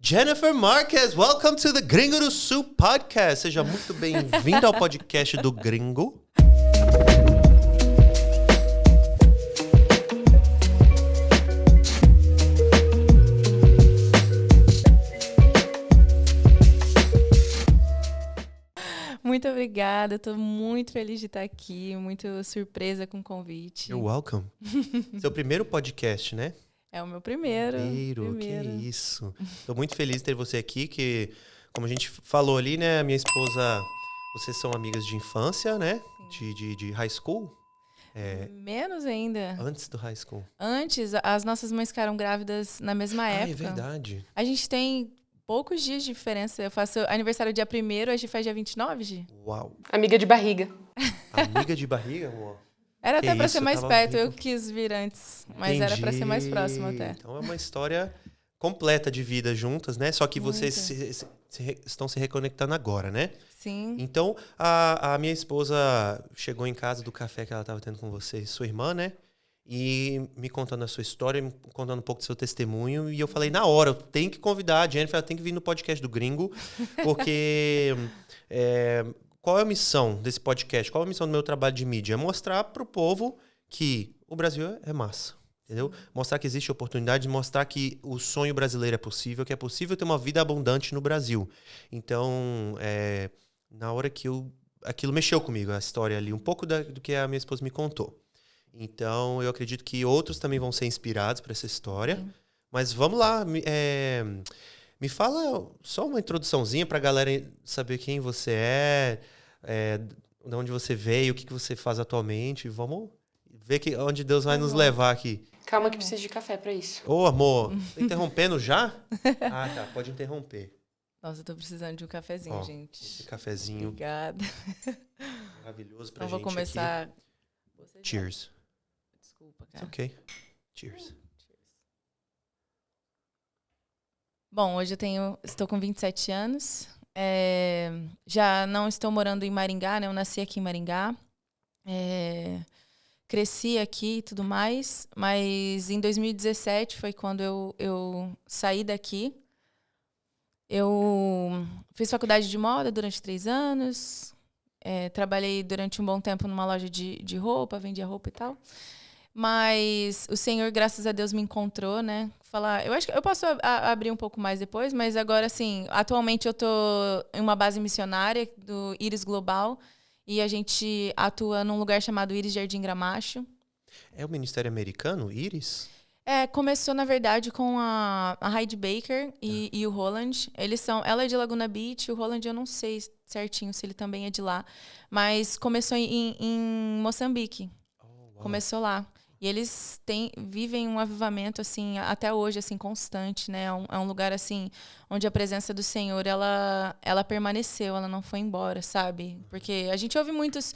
Jennifer Marquez, welcome to the Gringo do Sul podcast. Seja muito bem-vindo ao podcast do Gringo. Muito obrigada, estou muito feliz de estar aqui, muito surpresa com o convite. You're welcome. Seu primeiro podcast, né? É o meu primeiro. Que isso. Estou muito feliz de ter você aqui, que, como a gente falou ali, né? A minha esposa, vocês são amigas de infância, né? De high school? Menos ainda. Antes do high school. Antes, as nossas mães ficaram grávidas na mesma época. É verdade. A gente tem poucos dias de diferença. Eu faço aniversário dia 1º, a gente faz dia 29, Gi. Uau. Amiga de barriga. Amiga de barriga, amor? Era Que até pra isso, ser mais tava perto, vivo. eu quis vir antes. Mas era pra ser mais próximo até. Então é uma história completa de vida juntas, né? Só que Muito. vocês estão se reconectando agora, né? Sim. Então, a minha esposa chegou em casa do café que ela estava tendo com você, sua irmã, né? E me contando a sua história, me contando um pouco do seu testemunho. E eu falei, na hora, eu tenho que convidar a Jennifer, ela tem que vir no podcast do Gringo, porque qual é a missão desse podcast? Qual é a missão do meu trabalho de mídia? É mostrar para o povo que o Brasil é massa, entendeu? Mostrar que existe oportunidade, mostrar que o sonho brasileiro é possível, que é possível ter uma vida abundante no Brasil. Então, na hora que aquilo mexeu comigo, a história ali, um pouco do que a minha esposa me contou. Então, eu acredito que outros também vão ser inspirados por essa história. Sim. Mas vamos lá, me fala só uma introduçãozinha para a galera saber quem você de onde você veio, o que você faz atualmente. Vamos ver onde Deus vai nos levar aqui. Calma que preciso de café pra isso. Ô, amor, tá interrompendo já? Ah, tá, pode interromper. Nossa, eu tô precisando de um cafezinho, gente. Esse cafezinho. Obrigada. Maravilhoso pra então, gente vou começar... aqui. Cheers. Desculpa, cara. Ok. Cheers. Bom, hoje estou com 27 anos. Já não estou morando em Maringá, né? Eu nasci aqui em Maringá. Cresci aqui e tudo mais. Mas em 2017 foi quando eu saí daqui. Eu fiz faculdade de moda durante 3 anos. Trabalhei durante um bom tempo numa loja de roupa, vendia roupa e tal. Mas o Senhor, graças a Deus, me encontrou, né? Eu acho que eu posso abrir um pouco mais depois, mas agora, assim, atualmente eu tô em uma base missionária do Íris Global e a gente atua num lugar chamado Íris Jardim Gramacho. É o Ministério Americano, Íris? Começou, na verdade, com a Heidi Baker e o Roland. Ela é de Laguna Beach, o Roland eu não sei certinho se ele também é de lá. Mas começou em Moçambique. Wow. Começou lá. E eles vivem um avivamento, assim, até hoje, assim, constante, né? É um lugar, assim, onde a presença do Senhor, ela permaneceu, ela não foi embora, sabe? Porque a gente ouve muitos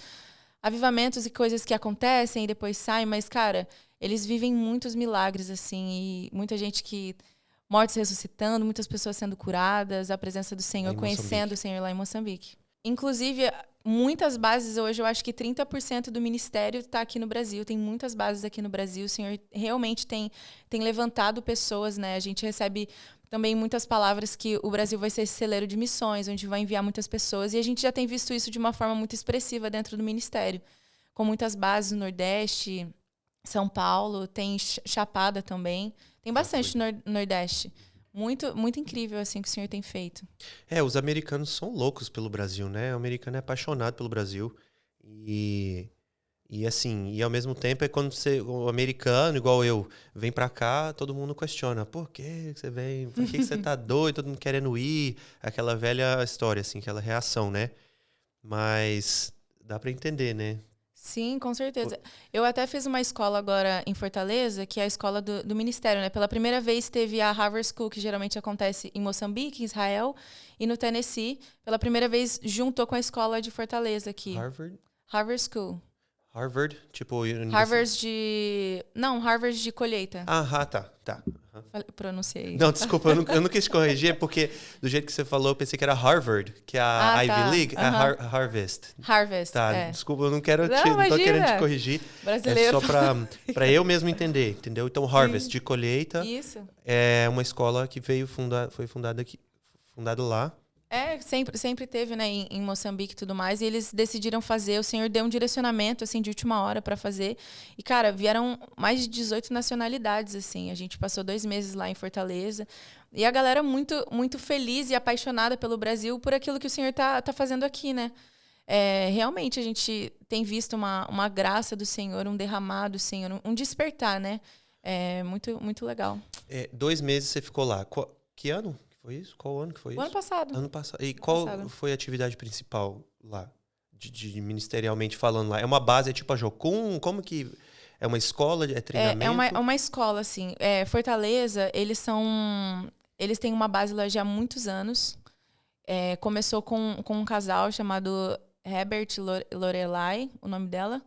avivamentos e coisas que acontecem e depois saem, mas, cara, eles vivem muitos milagres, assim, e muita gente mortos ressuscitando, muitas pessoas sendo curadas, a presença do Senhor, conhecendo o Senhor lá em Moçambique. Inclusive, muitas bases hoje, eu acho que 30% do ministério está aqui no Brasil. Tem muitas bases aqui no Brasil. O Senhor realmente tem levantado pessoas, né? A gente recebe também muitas palavras que o Brasil vai ser esse celeiro de missões, onde vai enviar muitas pessoas. E a gente já tem visto isso de uma forma muito expressiva dentro do ministério. Com muitas bases no Nordeste, São Paulo, tem Chapada também. Tem bastante no Nordeste. Muito, muito incrível, assim, que o Senhor tem feito. Os americanos são loucos pelo Brasil, né? O americano é apaixonado pelo Brasil. E ao mesmo tempo, quando o americano, igual eu, vem pra cá, todo mundo questiona. Por que você vem? Por que você tá doido? Todo mundo querendo ir. Aquela velha história, assim, aquela reação, né? Mas dá pra entender, né? Sim, com certeza. Eu até fiz uma escola agora em Fortaleza, que é a escola do Ministério, né? Pela primeira vez teve a Harvard School, que geralmente acontece em Moçambique, em Israel e no Tennessee. Pela primeira vez juntou com a escola de Fortaleza aqui. Harvard School. Harvard, tipo... Harvard de... Não, Harvard de colheita. Tá. Pronunciei. Não, desculpa, eu não quis corrigir, porque do jeito que você falou, eu pensei que era Harvard, que é a Ivy League, é Harvest. Harvest, Tá, desculpa, eu não quero não tô querendo te corrigir. Brasileiro. É só pra eu mesmo entender, entendeu? Então, Harvest, de colheita, Isso. é uma escola que foi fundada lá. Sempre teve, né, em Moçambique e tudo mais, e eles decidiram fazer, o Senhor deu um direcionamento, assim, de última hora para fazer, e, cara, vieram mais de 18 nacionalidades, assim, a gente passou 2 meses lá em Fortaleza, e a galera muito, muito feliz e apaixonada pelo Brasil por aquilo que o Senhor tá fazendo aqui, né. Realmente, a gente tem visto uma graça do Senhor, um derramar do Senhor, um despertar, né, muito, muito legal. 2 meses você ficou lá. Que ano? Foi isso? Qual ano que foi isso? O ano passado. Ano passado. E qual foi a atividade principal lá? De ministerialmente falando lá? É uma base, é tipo a Jocum? Como que... É uma escola? É treinamento? É uma escola, assim. Fortaleza, eles têm uma base lá já há muitos anos. Começou com um casal chamado Herbert Lorelai, o nome dela.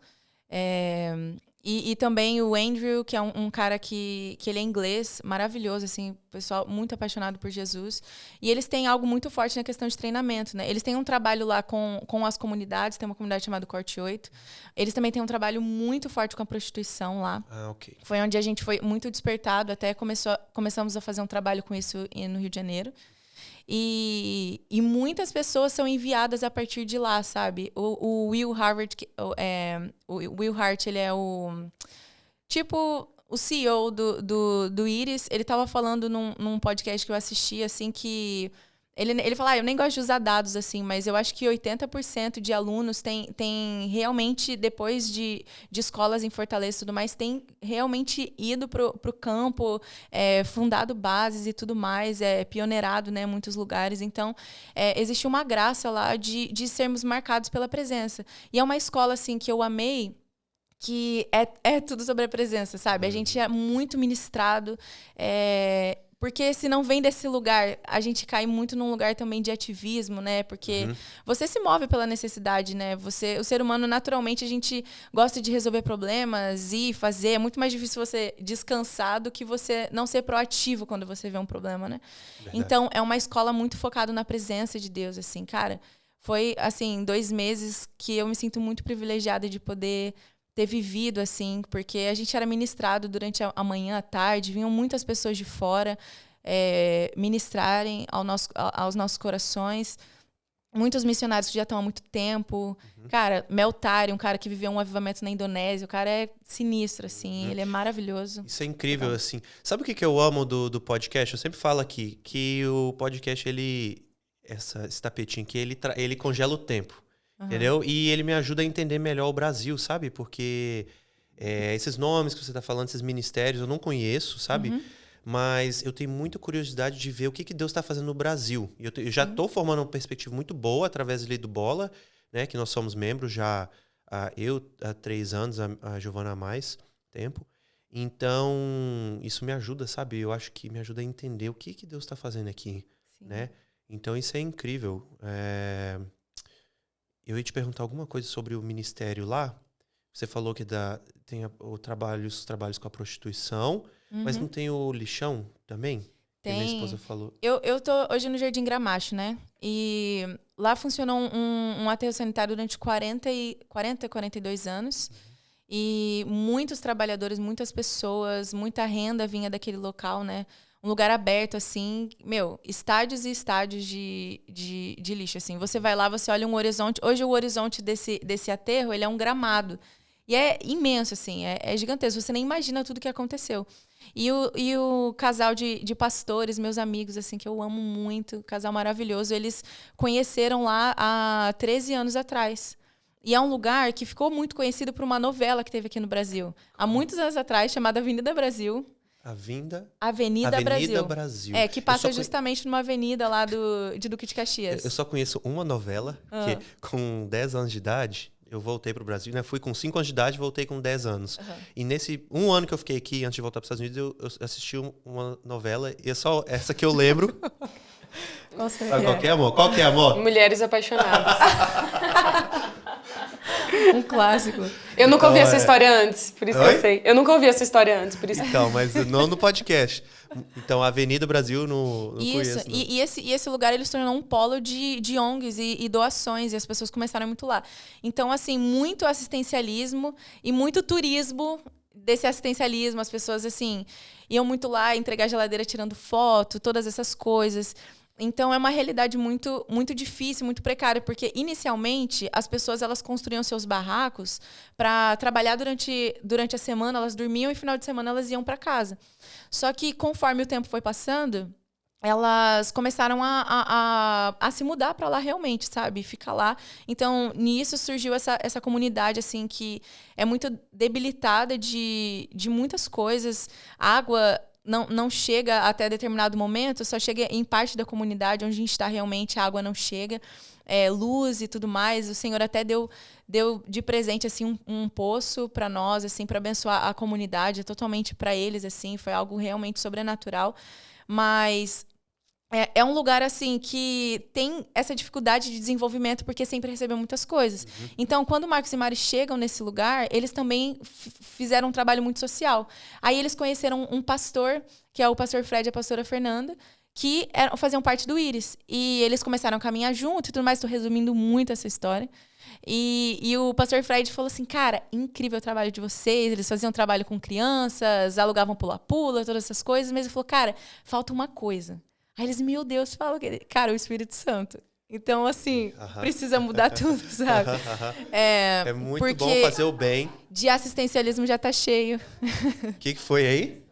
E também o Andrew, que é um cara que ele é inglês, maravilhoso, assim, pessoal muito apaixonado por Jesus. E eles têm algo muito forte na questão de treinamento, né? Eles têm um trabalho lá com as comunidades, tem uma comunidade chamada Corte 8. Eles também têm um trabalho muito forte com a prostituição lá. Ok. Foi onde a gente foi muito despertado, até começamos a fazer um trabalho com isso no Rio de Janeiro. E muitas pessoas são enviadas a partir de lá, sabe? O Will Harvard, o Will Hart, ele é o CEO do Iris. Ele estava falando num podcast que eu assisti, assim, que ele fala, eu nem gosto de usar dados, assim, mas eu acho que 80% de alunos tem realmente, depois de escolas em Fortaleza e tudo mais, tem realmente ido pro campo, fundado bases e tudo mais, pioneirado, né, em muitos lugares. Então, existe uma graça lá de sermos marcados pela presença. E é uma escola, assim, que eu amei, que é tudo sobre a presença, sabe? A gente é muito ministrado, porque se não vem desse lugar, a gente cai muito num lugar também de ativismo, né? Porque você se move pela necessidade, né? O ser humano, naturalmente, a gente gosta de resolver problemas e fazer. É muito mais difícil você descansar do que você não ser proativo quando você vê um problema, né? Verdade. Então, é uma escola muito focada na presença de Deus, assim. Cara, foi, assim, 2 meses que eu me sinto muito privilegiada de poder ter vivido, assim, porque a gente era ministrado durante a manhã, à tarde, vinham muitas pessoas de fora ministrarem aos nossos corações. Muitos missionários que já estão há muito tempo. Cara, Meltari, um cara que viveu um avivamento na Indonésia, o cara é sinistro, assim, ele é maravilhoso. Isso é incrível, assim. Sabe o que eu amo do podcast? Eu sempre falo aqui que o podcast, esse tapetinho aqui, ele congela o tempo. Entendeu? E ele me ajuda a entender melhor o Brasil, sabe? Porque esses nomes que você está falando, esses ministérios, eu não conheço, sabe? Mas eu tenho muita curiosidade de ver o que Deus está fazendo no Brasil. E eu já estou formando uma perspectiva muito boa através ali do Bola, né? Que nós somos membros já, eu há 3 anos, a Giovana há mais tempo. Então, isso me ajuda, sabe? Eu acho que me ajuda a entender o que Deus está fazendo aqui, né? Então, isso é incrível. Eu ia te perguntar alguma coisa sobre o ministério lá. Você falou que tem os trabalhos com a prostituição, mas não tem o lixão também? Tem. Minha esposa falou. Eu tô hoje no Jardim Gramacho, né? E lá funcionou um aterro sanitário durante 42 anos. E muitos trabalhadores, muitas pessoas, muita renda vinha daquele local, né? Um lugar aberto, assim, estádios e estádios de lixo, assim. Você vai lá, você olha um horizonte. Hoje o horizonte desse aterro, ele é um gramado. E é imenso, assim, é gigantesco. Você nem imagina tudo que aconteceu. E o casal de pastores, meus amigos, assim, que eu amo muito, casal maravilhoso, eles conheceram lá há 13 anos atrás. E é um lugar que ficou muito conhecido por uma novela que teve aqui no Brasil. Há muitos anos atrás, chamada Avenida Brasil. Avenida Brasil. Que passa justamente numa avenida lá de Duque de Caxias. Eu só conheço uma novela, que com 10 anos de idade, eu voltei para o Brasil, né? Fui com 5 anos de idade e voltei com 10 anos. E nesse 1 ano que eu fiquei aqui, antes de voltar para os Estados Unidos, eu assisti uma novela, e é só essa que eu lembro. Com certeza. Sabe qual que é, amor? Qual que é, amor? Mulheres Apaixonadas. Um clássico. Eu nunca ouvi Então, essa história antes, por isso que Oi? eu sei. Eu nunca ouvi essa história antes, por isso que... Então, mas não no podcast. Então, a Avenida Brasil não Isso, conheço. Não. e esse lugar ele se tornou um polo de ONGs e doações, e as pessoas começaram muito lá. Então, assim, muito assistencialismo e muito turismo desse assistencialismo. As pessoas, assim, iam muito lá entregar geladeira tirando foto, todas essas coisas. Então, é uma realidade muito, muito difícil, muito precária, porque, inicialmente, as pessoas elas construíam seus barracos para trabalhar durante a semana, elas dormiam e, final de semana, elas iam para casa. Só que, conforme o tempo foi passando, elas começaram a se mudar para lá realmente, sabe? Ficar lá. Então, nisso surgiu essa comunidade, assim, que é muito debilitada de muitas coisas. A água não chega até determinado momento, só chega em parte da comunidade onde a gente está realmente, a água não chega. Luz e tudo mais. O Senhor até deu de presente assim um poço para nós, assim, para abençoar a comunidade, totalmente para eles, assim, foi algo realmente sobrenatural. Mas é um lugar, assim, que tem essa dificuldade de desenvolvimento porque sempre recebeu muitas coisas. Uhum. Então, quando o Marcos e Mari chegam nesse lugar, eles também fizeram um trabalho muito social. Aí eles conheceram um pastor, que é o pastor Fred e a pastora Fernanda, que faziam parte do Íris. E eles começaram a caminhar junto e tudo mais. Estou resumindo muito essa história. E o pastor Fred falou assim, cara, incrível o trabalho de vocês. Eles faziam trabalho com crianças, alugavam pula-pula, todas essas coisas. Mas ele falou, cara, falta uma coisa. Aí eles, meu Deus, falam que... Cara, o Espírito Santo. Então, assim, precisa mudar tudo, sabe? É muito bom fazer o bem. De assistencialismo já tá cheio. O que foi aí?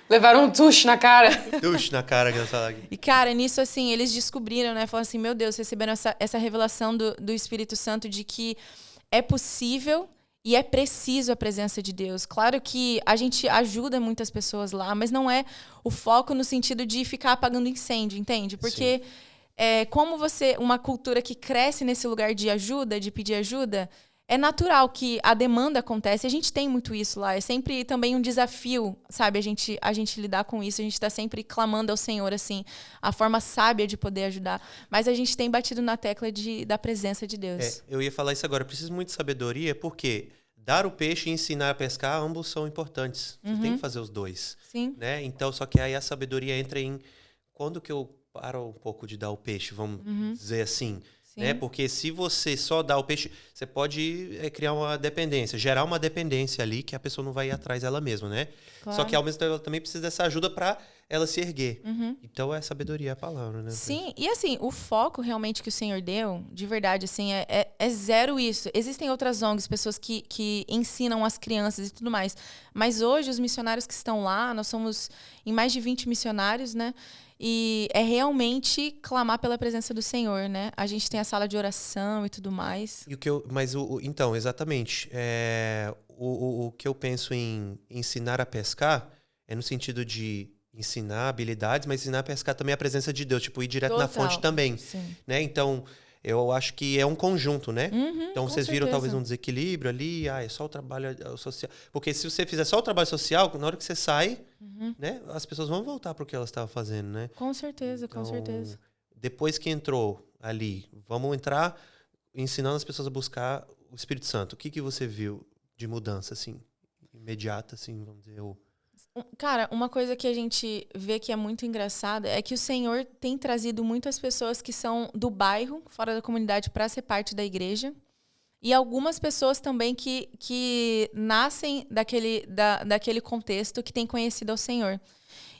Levaram um tush na cara. Tush na cara, engraçado. E, cara, nisso, assim, eles descobriram, né? Falaram assim, meu Deus, receberam essa revelação do Espírito Santo de que é possível... E é preciso a presença de Deus. Claro que a gente ajuda muitas pessoas lá, mas não é o foco no sentido de ficar apagando incêndio, entende? Porque como uma cultura que cresce nesse lugar de ajuda, de pedir ajuda, é natural que a demanda acontece. A gente tem muito isso lá. É sempre também um desafio, sabe? A gente lidar com isso. A gente está sempre clamando ao Senhor, assim, a forma sábia de poder ajudar. Mas a gente tem batido na tecla da presença de Deus. Eu ia falar isso agora. Eu preciso muito de sabedoria, porque dar o peixe e ensinar a pescar, ambos são importantes. Você tem que fazer os dois. Sim. Né? Então, só que aí a sabedoria entra em quando que eu paro um pouco de dar o peixe, vamos dizer assim. Né? Porque se você só dá o peixe, você pode criar uma dependência, gerar uma dependência ali que a pessoa não vai ir atrás dela mesma, né? Claro. Só que ao mesmo tempo ela também precisa dessa ajuda para ela se erguer. Então é sabedoria a palavra, né? Sim, e assim, o foco realmente que o Senhor deu, de verdade, assim, é zero isso. Existem outras ONGs, pessoas que ensinam as crianças e tudo mais. Mas hoje, os missionários que estão lá, nós somos em mais de 20 missionários, né? E é realmente clamar pela presença do Senhor, né? A gente tem a sala de oração e tudo mais. Então, exatamente. O que eu penso em ensinar a pescar é no sentido de ensinar habilidades, mas ensinar a pescar também a presença de Deus, tipo, ir direto na fonte também. Sim. Né? Então, eu acho que é um conjunto, né? Então, vocês viram talvez um desequilíbrio ali, é só o trabalho social. Porque se você fizer só o trabalho social, na hora que você sai, né, as pessoas vão voltar para o que elas estavam fazendo, né? Com certeza, então, com certeza. Depois que entrou ali, vamos entrar ensinando as pessoas a buscar o Espírito Santo. O que você viu de mudança, assim, imediata, assim, vamos dizer? Cara, uma coisa que a gente vê que é muito engraçada é que o Senhor tem trazido muitas pessoas que são do bairro, fora da comunidade, para ser parte da igreja. E algumas pessoas também que nascem daquele contexto, que têm conhecido ao Senhor.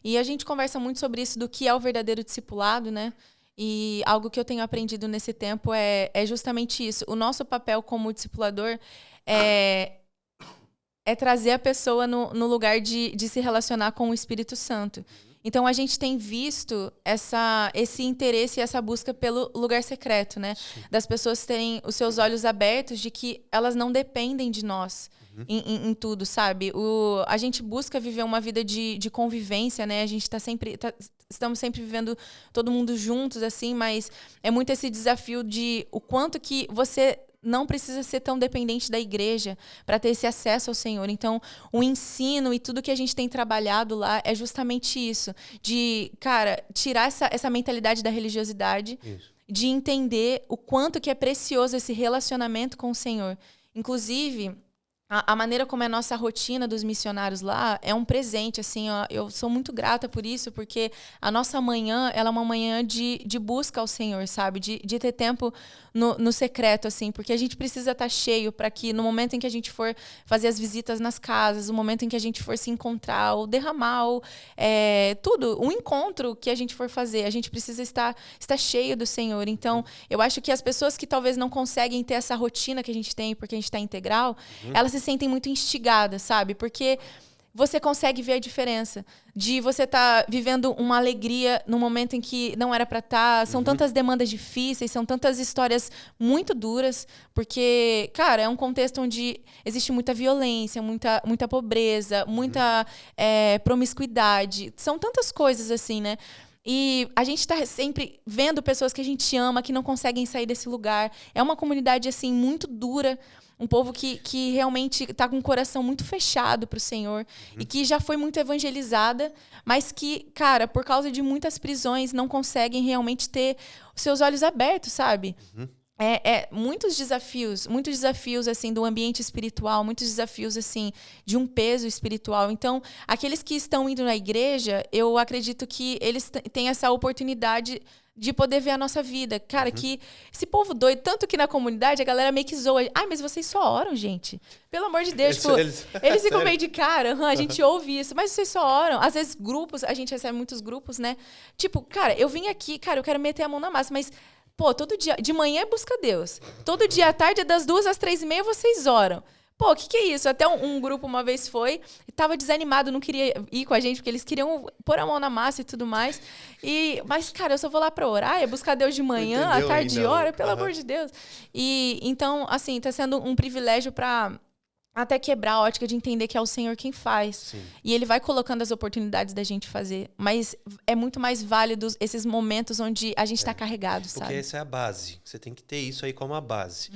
E a gente conversa muito sobre isso, do que é o verdadeiro discipulado, né? E algo que eu tenho aprendido nesse tempo é justamente isso. O nosso papel como discipulador é trazer a pessoa no lugar de se relacionar com o Espírito Santo. Então, a gente tem visto esse interesse e essa busca pelo lugar secreto, né? Das pessoas terem os seus olhos abertos de que elas não dependem de nós em tudo, sabe? A gente busca viver uma vida de convivência, né? A gente estamos sempre vivendo todo mundo juntos, assim, mas é muito esse desafio de o quanto que você não precisa ser tão dependente da igreja para ter esse acesso ao Senhor. Então, o ensino e tudo que a gente tem trabalhado lá é justamente isso. De, cara, tirar essa mentalidade da religiosidade, de entender o quanto que é precioso esse relacionamento com o Senhor. Inclusive, a maneira como é a nossa rotina dos missionários lá é um presente, assim, ó, eu sou muito grata por isso, porque a nossa manhã, ela é uma manhã de busca ao Senhor, sabe? De ter tempo no secreto, assim, porque a gente precisa estar cheio para que no momento em que a gente for fazer as visitas nas casas, o momento em que a gente for se encontrar, ou derramar, ou, tudo, um encontro que a gente for fazer, a gente precisa estar cheio do Senhor. Então, eu acho que as pessoas que talvez não conseguem ter essa rotina que a gente tem, porque a gente está integral, elas se sentem muito instigadas, sabe? Porque você consegue ver a diferença de você estar vivendo uma alegria no momento em que não era para estar. São tantas demandas difíceis, são tantas histórias muito duras, porque, cara, é um contexto onde existe muita violência, muita pobreza, muita promiscuidade. São tantas coisas assim, né? E a gente está sempre vendo pessoas que a gente ama, que não conseguem sair desse lugar. É uma comunidade, assim, muito dura. Um povo que realmente está com o coração muito fechado para o Senhor e que já foi muito evangelizada, mas que, cara, por causa de muitas prisões, não conseguem realmente ter os seus olhos abertos, sabe? Muitos desafios, assim, do ambiente espiritual, muitos desafios, assim, de um peso espiritual. Então, aqueles que estão indo na igreja, eu acredito que eles têm essa oportunidade de poder ver a nossa vida. Cara, que esse povo doido, tanto que na comunidade a galera meio que zoa. Ai, mas vocês só oram, gente. Pelo amor de Deus. Eles ficam meio de cara. A gente ouve isso. Mas vocês só oram. Às vezes grupos, a gente recebe muitos grupos, né? Tipo, cara, eu vim aqui, cara, eu quero meter a mão na massa, mas, pô, todo dia, de manhã é busca Deus. Todo dia à tarde, das 2 às 3h30, vocês oram. Pô, o que é isso? Até um grupo uma vez foi, tava desanimado, não queria ir com a gente, porque eles queriam pôr a mão na massa e tudo mais. Mas, cara, eu só vou lá pra orar, buscar Deus de manhã, à tarde hora, pelo amor de Deus. E então, assim, tá sendo um privilégio pra até quebrar a ótica de entender que é o Senhor quem faz. Sim. E Ele vai colocando as oportunidades da gente fazer. Mas é muito mais válido esses momentos onde a gente tá carregado, sabe? Porque essa é a base. Você tem que ter isso aí como a base.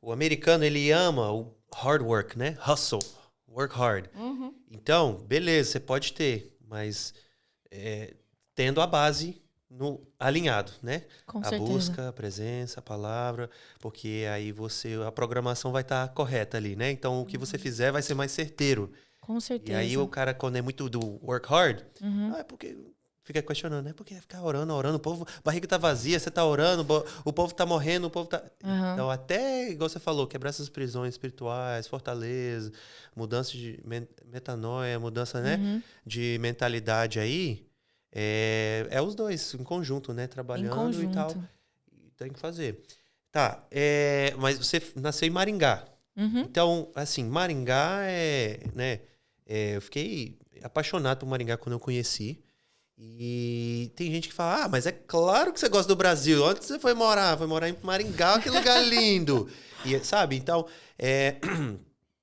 O americano, ele ama o hard work, né? Hustle. Work hard. Então, beleza, você pode ter, mas tendo a base alinhado, né? Com a certeza. busca, a presença, a palavra, porque aí a programação vai estar correta ali, né? Então, o que você fizer vai ser mais certeiro. Com certeza. E aí, o cara, quando é muito do work hard, é porque... Fica questionando, né? Porque ficar orando, o povo, a barriga tá vazia, você tá orando, o povo tá morrendo, o povo tá... Então, até, igual você falou, quebrar essas prisões espirituais, fortaleza, mudança de metanoia, mudança, né? De mentalidade aí, é os dois, em conjunto, né? Trabalhando e tal. Tem que fazer. Tá, mas você nasceu em Maringá. Então, assim, Maringá né? Eu fiquei apaixonado por Maringá quando eu conheci. E tem gente que fala, mas é claro que você gosta do Brasil. Onde você foi morar? Foi morar em Maringá, que lugar lindo. E, sabe, então,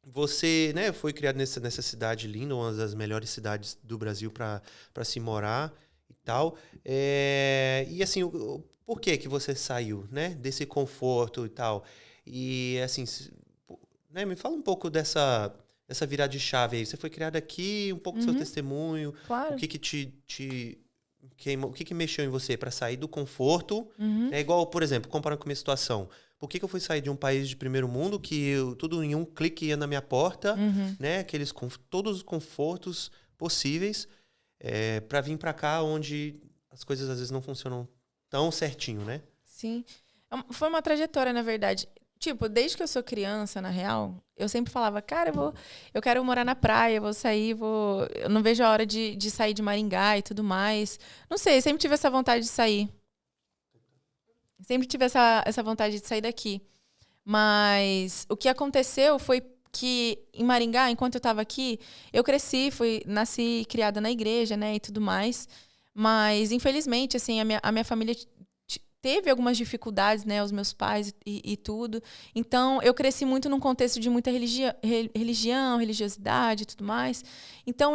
você, né, foi criado nessa cidade linda, uma das melhores cidades do Brasil para se morar e tal. E assim, por que você saiu, né, desse conforto e tal? E assim, né, me fala um pouco dessa virada de chave aí. Você foi criada aqui, um pouco do seu testemunho. Claro. O que te queimou, o que mexeu em você para sair do conforto? É igual, por exemplo, comparando com a minha situação. Por que eu fui sair de um país de primeiro mundo que tudo em um clique ia na minha porta, né? Todos os confortos possíveis, para vir para cá onde as coisas às vezes não funcionam tão certinho, né? Sim. Foi uma trajetória, na verdade. Tipo, desde que eu sou criança, na real, eu sempre falava, cara, eu quero morar na praia, vou sair, eu não vejo a hora de sair de Maringá e tudo mais. Não sei, sempre tive essa vontade de sair. Sempre tive essa vontade de sair daqui. Mas o que aconteceu foi que em Maringá, enquanto eu estava aqui, eu cresci, nasci criada na igreja, né, e tudo mais. Mas, infelizmente, assim, a minha família teve algumas dificuldades, né, os meus pais e tudo. Então, eu cresci muito num contexto de muita religião, religiosidade e tudo mais. Então,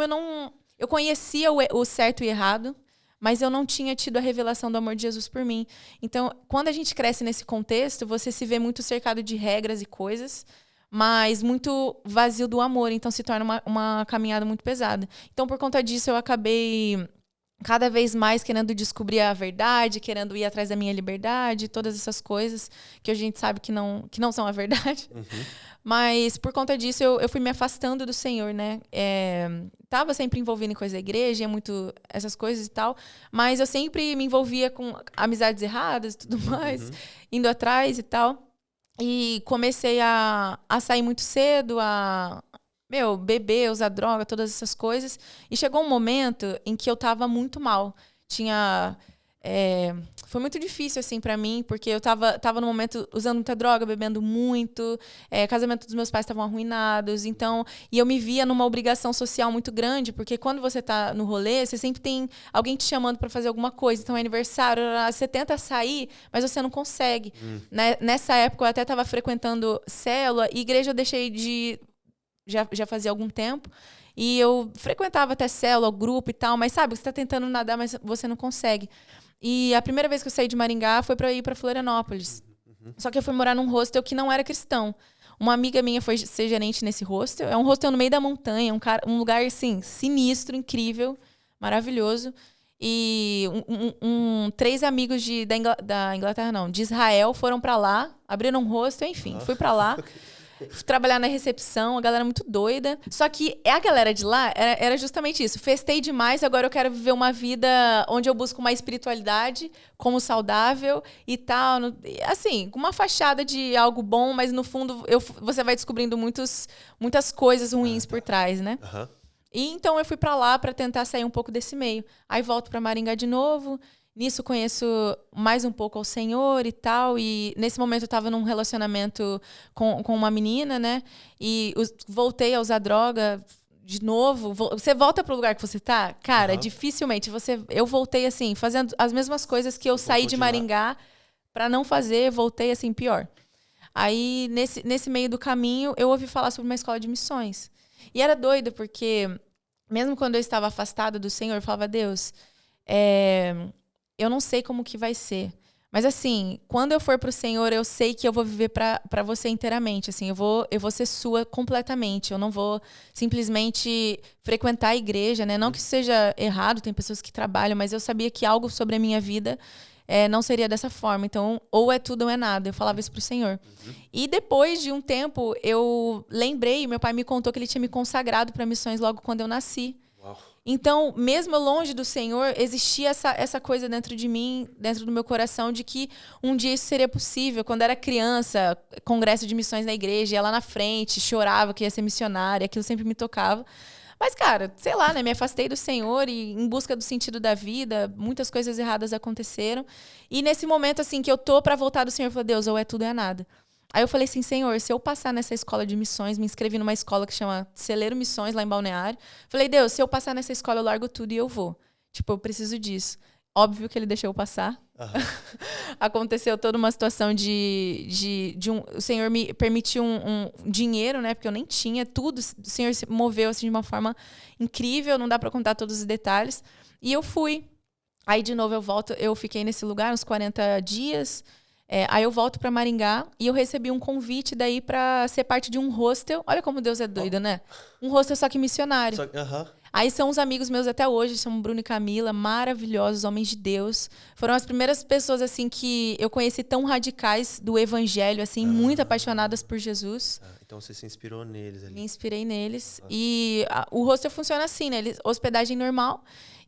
eu conhecia o certo e errado, mas eu não tinha tido a revelação do amor de Jesus por mim. Então, quando a gente cresce nesse contexto, você se vê muito cercado de regras e coisas, mas muito vazio do amor. Então, se torna uma caminhada muito pesada. Então, por conta disso, eu acabei cada vez mais querendo descobrir a verdade, querendo ir atrás da minha liberdade, todas essas coisas que a gente sabe que não são a verdade. Mas por conta disso eu fui me afastando do Senhor, né? Tava sempre envolvida em coisa da igreja, muito essas coisas e tal, mas eu sempre me envolvia com amizades erradas e tudo mais, indo atrás e tal. E comecei a sair muito cedo, beber, usar droga, todas essas coisas. E chegou um momento em que eu tava muito mal. Foi muito difícil, assim, pra mim, porque eu tava no momento usando muita droga, bebendo muito, casamento dos meus pais estavam arruinados, então, e eu me via numa obrigação social muito grande, porque quando você tá no rolê, você sempre tem alguém te chamando pra fazer alguma coisa, então é aniversário, você tenta sair, mas você não consegue. Nessa época, eu até tava frequentando célula, e igreja eu deixei de... Já fazia algum tempo, e eu frequentava até célula, grupo e tal, mas sabe, você tá tentando nadar, mas você não consegue. E a primeira vez que eu saí de Maringá foi para ir para Florianópolis. Só que eu fui morar num hostel que não era cristão. Uma amiga minha foi ser gerente nesse hostel. É um hostel no meio da montanha, um lugar, assim, sinistro, incrível, maravilhoso. E 3 amigos da Inglaterra, não, de Israel, foram para lá, abriram um hostel, enfim, fui para lá. Fui trabalhar na recepção, a galera muito doida. Só que a galera de lá era justamente isso. Festei demais, agora eu quero viver uma vida onde eu busco uma espiritualidade como saudável e tal. Assim, com uma fachada de algo bom, mas no fundo você vai descobrindo muitas coisas ruins por trás, né? E então eu fui pra lá pra tentar sair um pouco desse meio. Aí volto pra Maringá de novo. Nisso conheço mais um pouco ao Senhor e tal. E nesse momento eu estava num relacionamento com uma menina, né? E voltei a usar droga de novo. Você volta pro lugar que você tá? Cara, dificilmente. Eu voltei assim, fazendo as mesmas coisas que eu saí de Maringá para não fazer. Voltei assim, pior. Aí, nesse meio do caminho, eu ouvi falar sobre uma escola de missões. E era doido, porque mesmo quando eu estava afastada do Senhor, eu falava, Deus... eu não sei como que vai ser. Mas, assim, quando eu for pro Senhor, eu sei que eu vou viver pra você inteiramente. Assim, eu vou ser sua completamente. Eu não vou simplesmente frequentar a igreja, né? Não que isso seja errado, tem pessoas que trabalham, mas eu sabia que algo sobre a minha vida não seria dessa forma. Então, ou é tudo ou é nada. Eu falava isso pro Senhor. E depois de um tempo, eu lembrei, meu pai me contou que ele tinha me consagrado para missões logo quando eu nasci. Então, mesmo longe do Senhor, existia essa coisa dentro de mim, dentro do meu coração, de que um dia isso seria possível. Quando era criança, congresso de missões na igreja, ia lá na frente, chorava que ia ser missionária, aquilo sempre me tocava. Mas, cara, sei lá, né? Me afastei do Senhor e em busca do sentido da vida, muitas coisas erradas aconteceram. E nesse momento, assim, que eu tô pra voltar do Senhor, eu falei, Deus, ou é tudo ou é nada. Aí eu falei assim, Senhor, se eu passar nessa escola de missões, me inscrevi numa escola que chama Celeiro Missões, lá em Balneário. Falei, Deus, se eu passar nessa escola, eu largo tudo e eu vou. Tipo, eu preciso disso. Óbvio que ele deixou eu passar. Aconteceu toda uma situação o Senhor me permitiu um dinheiro, né? Porque eu nem tinha tudo. O Senhor se moveu assim, de uma forma incrível, não dá pra contar todos os detalhes. E eu fui. Aí, de novo, eu volto. Eu fiquei nesse lugar uns 40 dias. Aí eu volto para Maringá e eu recebi um convite daí para ser parte de um hostel. Olha como Deus é doido, né? Um hostel só que missionário. Aí são uns amigos meus até hoje, são Bruno e Camila, maravilhosos, homens de Deus. Foram as primeiras pessoas assim que eu conheci tão radicais do evangelho, assim, muito apaixonadas por Jesus. Então você se inspirou neles ali. Me inspirei neles. E o hostel funciona assim, né? Hospedagem normal.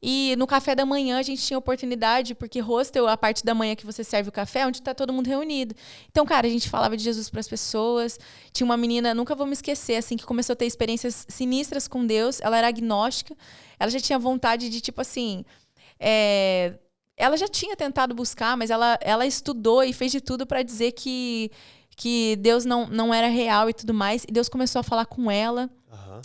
E no café da manhã a gente tinha oportunidade, porque hostel, a parte da manhã que você serve o café, é onde tá todo mundo reunido. Então, cara, a gente falava de Jesus para as pessoas. Tinha uma menina, nunca vou me esquecer, assim, que começou a ter experiências sinistras com Deus. Ela era agnóstica. Ela já tinha vontade de, tipo assim... Ela já tinha tentado buscar, mas ela estudou e fez de tudo para dizer que Deus não era real e tudo mais. E Deus começou a falar com ela.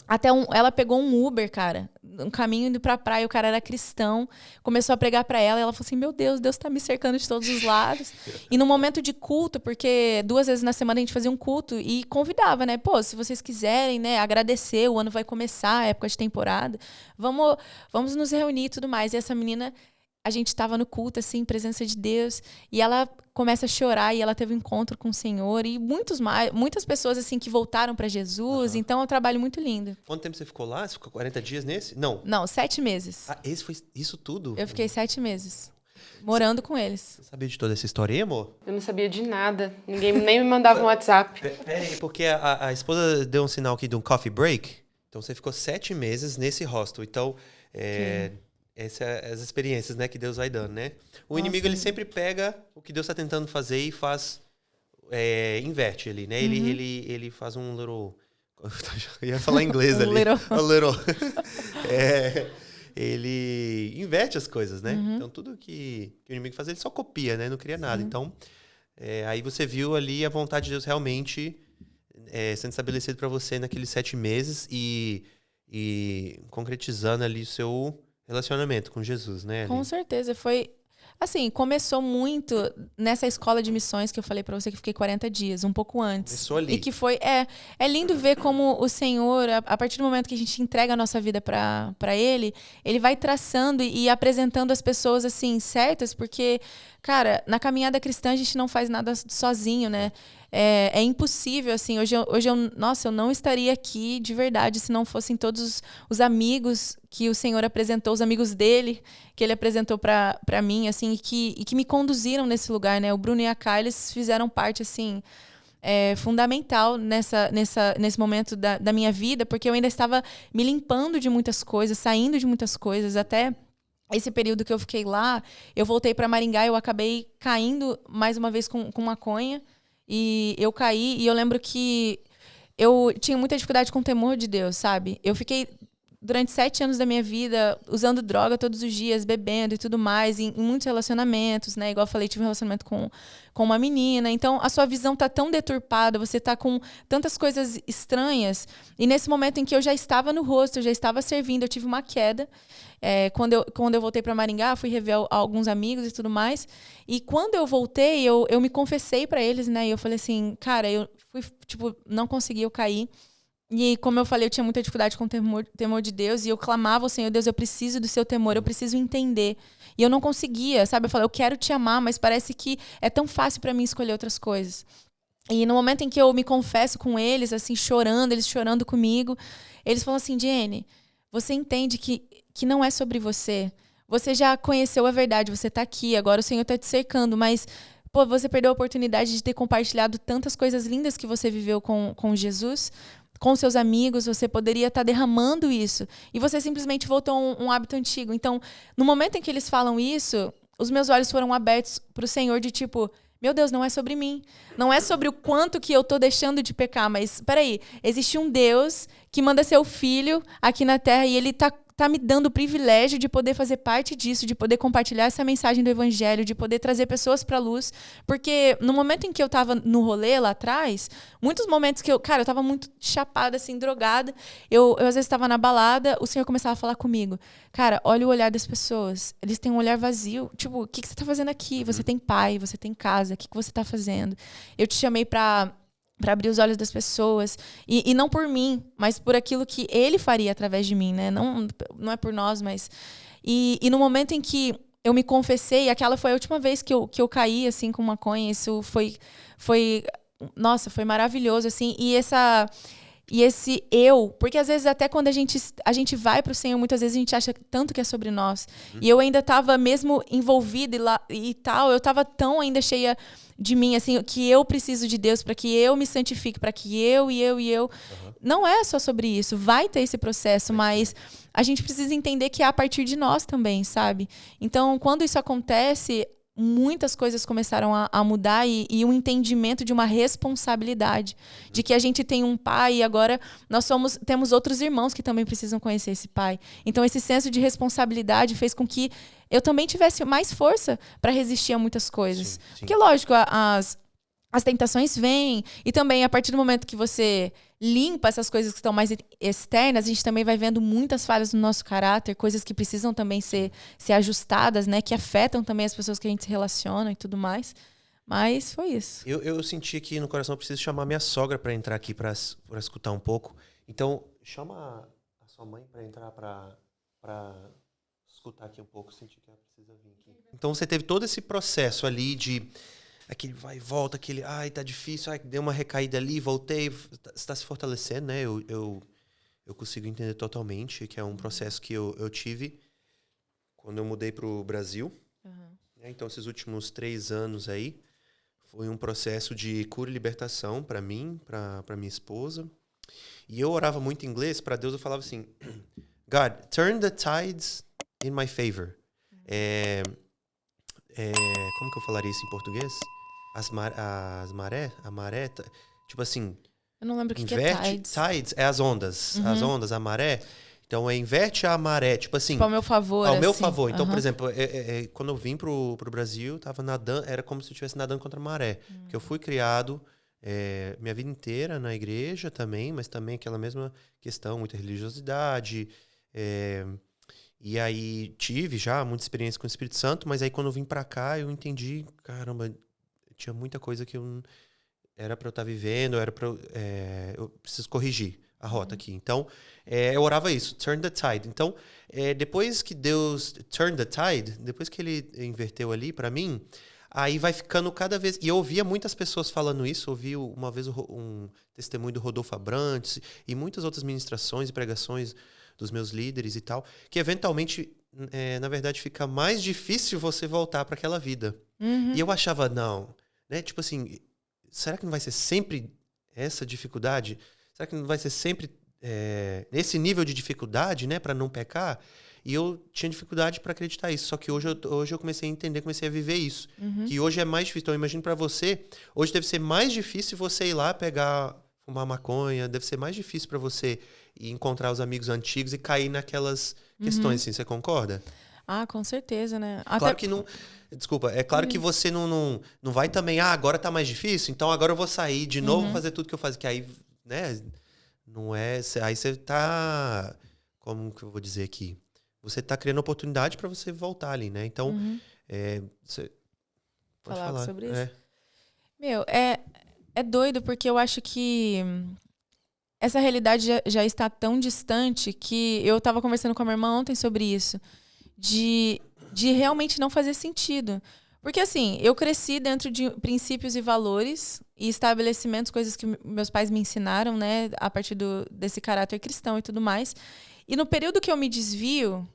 Até ela pegou um Uber, cara, um caminho indo pra praia, o cara era cristão, começou a pregar pra ela, e ela falou assim, meu Deus tá me cercando de todos os lados. E no momento de culto, porque 2 vezes na semana a gente fazia um culto e convidava, né, pô, se vocês quiserem, né, agradecer, o ano vai começar, a época de temporada, vamos nos reunir e tudo mais. E essa menina, a gente estava no culto, assim, presença de Deus, e ela começa a chorar, e ela teve um encontro com o Senhor, e muitas pessoas, assim, que voltaram para Jesus. Então, é um trabalho muito lindo. Quanto tempo você ficou lá? Você ficou 40 dias nesse? Não. Não, 7 meses. Esse foi isso tudo? Eu fiquei 7 meses, morando com eles. Você sabia de toda essa história aí, amor? Eu não sabia de nada. Ninguém nem me mandava um WhatsApp. Pera aí, porque a esposa deu um sinal aqui de um coffee break. Então, você ficou 7 meses nesse hostel. Então, essas as experiências, né, que Deus vai dando, né? O inimigo, ele sempre pega o que Deus está tentando fazer e faz... inverte ele, né? Ele faz um little... Eu ia falar inglês ali. A little. Ele inverte as coisas, né? Então, tudo que o inimigo faz, ele só copia, né? Não cria nada. Então, aí você viu ali a vontade de Deus realmente sendo estabelecido para você naqueles 7 meses e concretizando ali o seu relacionamento com Jesus, né? Ali. Com certeza. Foi... Assim, começou muito nessa escola de missões que eu falei pra você, que fiquei 40 dias, um pouco antes. Começou ali. E que foi... É lindo ver como o Senhor, a partir do momento que a gente entrega a nossa vida pra Ele, Ele vai traçando e apresentando as pessoas, assim, certas, porque, cara, na caminhada cristã a gente não faz nada sozinho, né? É impossível, assim, hoje eu não estaria aqui de verdade se não fossem todos os amigos que o Senhor apresentou, os amigos dele, que ele apresentou pra mim, assim, e que me conduziram nesse lugar, né? O Bruno e a Kai, eles fizeram parte, assim, fundamental nesse momento da minha vida, porque eu ainda estava me limpando de muitas coisas, saindo de muitas coisas, até... Esse período que eu fiquei lá, eu voltei para Maringá, eu acabei caindo mais uma vez com maconha. E eu caí, e eu lembro que eu tinha muita dificuldade com o temor de Deus, sabe? Eu fiquei, durante 7 anos da minha vida, usando droga todos os dias, bebendo e tudo mais, em muitos relacionamentos, né? Igual eu falei, tive um relacionamento com uma menina. Então, a sua visão tá tão deturpada, você tá com tantas coisas estranhas. E nesse momento em que eu já estava no rosto, eu já estava servindo, eu tive uma queda. Quando eu voltei para Maringá, fui rever alguns amigos e tudo mais. E quando eu voltei, eu me confessei para eles, né? E eu falei assim, cara, eu fui, tipo, não consegui, eu caí. E como eu falei, eu tinha muita dificuldade com o temor de Deus. E eu clamava ao Senhor, Deus, eu preciso do seu temor, eu preciso entender. E eu não conseguia, sabe? Eu falei, eu quero te amar, mas parece que é tão fácil para mim escolher outras coisas. E no momento em que eu me confesso com eles, assim, chorando, eles chorando comigo, eles falam assim, Jenny, você entende que não é sobre você. Você já conheceu a verdade, você está aqui, agora o Senhor está te cercando, mas pô, você perdeu a oportunidade de ter compartilhado tantas coisas lindas que você viveu com Jesus, com seus amigos, você poderia estar derramando isso. E você simplesmente voltou a um hábito antigo. Então, no momento em que eles falam isso, os meus olhos foram abertos para o Senhor de tipo... Meu Deus, não é sobre mim. Não é sobre o quanto que eu tô deixando de pecar, mas peraí, existe um Deus que manda seu filho aqui na Terra e ele tá me dando o privilégio de poder fazer parte disso, de poder compartilhar essa mensagem do Evangelho, de poder trazer pessoas pra luz. Porque no momento em que eu tava no rolê lá atrás, muitos momentos que eu tava muito chapada, assim, drogada, eu às vezes estava na balada, o Senhor começava a falar comigo. Cara, olha o olhar das pessoas. Eles têm um olhar vazio. Tipo, o que você tá fazendo aqui? Você tem pai, você tem casa, o que você tá fazendo? Eu te chamei pra abrir os olhos das pessoas. E não por mim, mas por aquilo que ele faria através de mim, né? Não é por nós, mas... E no momento em que eu me confessei, aquela foi a última vez que eu caí, assim, com maconha. Isso foi... Nossa, foi maravilhoso, assim. E esse eu... Porque, às vezes, até quando a gente vai pro Senhor, muitas vezes a gente acha tanto que é sobre nós. E eu ainda estava mesmo envolvida e tal. Eu estava tão ainda cheia... de mim, assim, que eu preciso de Deus para que eu me santifique, para que eu. Não é só sobre isso. Vai ter esse processo, mas a gente precisa entender que é a partir de nós também, sabe? Então, quando isso acontece, muitas coisas começaram a mudar e um entendimento de uma responsabilidade, de que a gente tem um pai e agora temos outros irmãos que também precisam conhecer esse pai. Então, esse senso de responsabilidade fez com que eu também tivesse mais força para resistir a muitas coisas. Sim. Porque, lógico, as tentações vêm, e também, a partir do momento que você limpa essas coisas que estão mais externas, a gente também vai vendo muitas falhas no nosso caráter, coisas que precisam também ser ajustadas, né? Que afetam também as pessoas que a gente se relaciona e tudo mais. Mas foi isso. Eu senti que no coração eu preciso chamar minha sogra para entrar aqui para escutar um pouco. Então, chama a sua mãe para entrar para escutar aqui um pouco, senti que ela precisa vir aqui. Então você teve todo esse processo ali de aquele vai e volta, aquele tá difícil, deu uma recaída ali, voltei, está se fortalecendo, né? Eu consigo entender totalmente que é um processo que eu tive quando eu mudei para o Brasil. Então, esses últimos 3 anos aí foi um processo de cura e libertação para mim, para minha esposa. E eu orava muito em inglês para Deus, eu falava assim, God, turn the tides in my favor. Como que eu falaria isso em português? A maré, tipo assim... Eu não lembro o que inverte, é tides. Tides é as ondas. As ondas, a maré. Então, inverte a maré. Tipo assim... Tipo, ao meu favor, Ao meu assim. favor. Então, por exemplo, quando eu vim pro Brasil, tava nadando... Era como se eu estivesse nadando contra a maré. Porque eu fui criado minha vida inteira na igreja também, mas também aquela mesma questão, muita religiosidade. E aí, tive já muita experiência com o Espírito Santo, mas aí quando eu vim pra cá, eu entendi... Caramba, tinha muita coisa que eu... Era para eu estar vivendo, eu preciso corrigir a rota aqui. Então, eu orava isso, turn the tide. Então, depois que Deus turn the tide, depois que ele inverteu ali para mim, aí vai ficando cada vez... E eu ouvia muitas pessoas falando isso, ouvi uma vez um testemunho do Rodolfo Abrantes e muitas outras ministrações e pregações dos meus líderes e tal, que eventualmente, na verdade, fica mais difícil você voltar para aquela vida. E eu achava, não, né? Tipo assim... Será que não vai ser sempre essa dificuldade? Será que não vai ser sempre esse nível de dificuldade, né, para não pecar? E eu tinha dificuldade para acreditar isso. Só que hoje eu comecei a entender, comecei a viver isso. Que hoje é mais difícil. Então, eu imagino para você, hoje deve ser mais difícil você ir lá fumar maconha, deve ser mais difícil para você ir encontrar os amigos antigos e cair naquelas questões, assim. Você concorda? Ah, com certeza, né? Claro que não... Desculpa, é claro que você não vai também, agora tá mais difícil, então agora eu vou sair de novo, fazer tudo que eu fazia, que aí, né, não é... Aí você tá... Como que eu vou dizer aqui? Você tá criando oportunidade para você voltar ali, né? Então, você... Pode falar sobre isso? Meu, é doido, porque eu acho que essa realidade já está tão distante que eu tava conversando com a minha irmã ontem sobre isso. De realmente não fazer sentido. Porque, assim, eu cresci dentro de princípios e valores e estabelecimentos, coisas que meus pais me ensinaram, né, a partir desse caráter cristão e tudo mais. E no período que eu me desvio,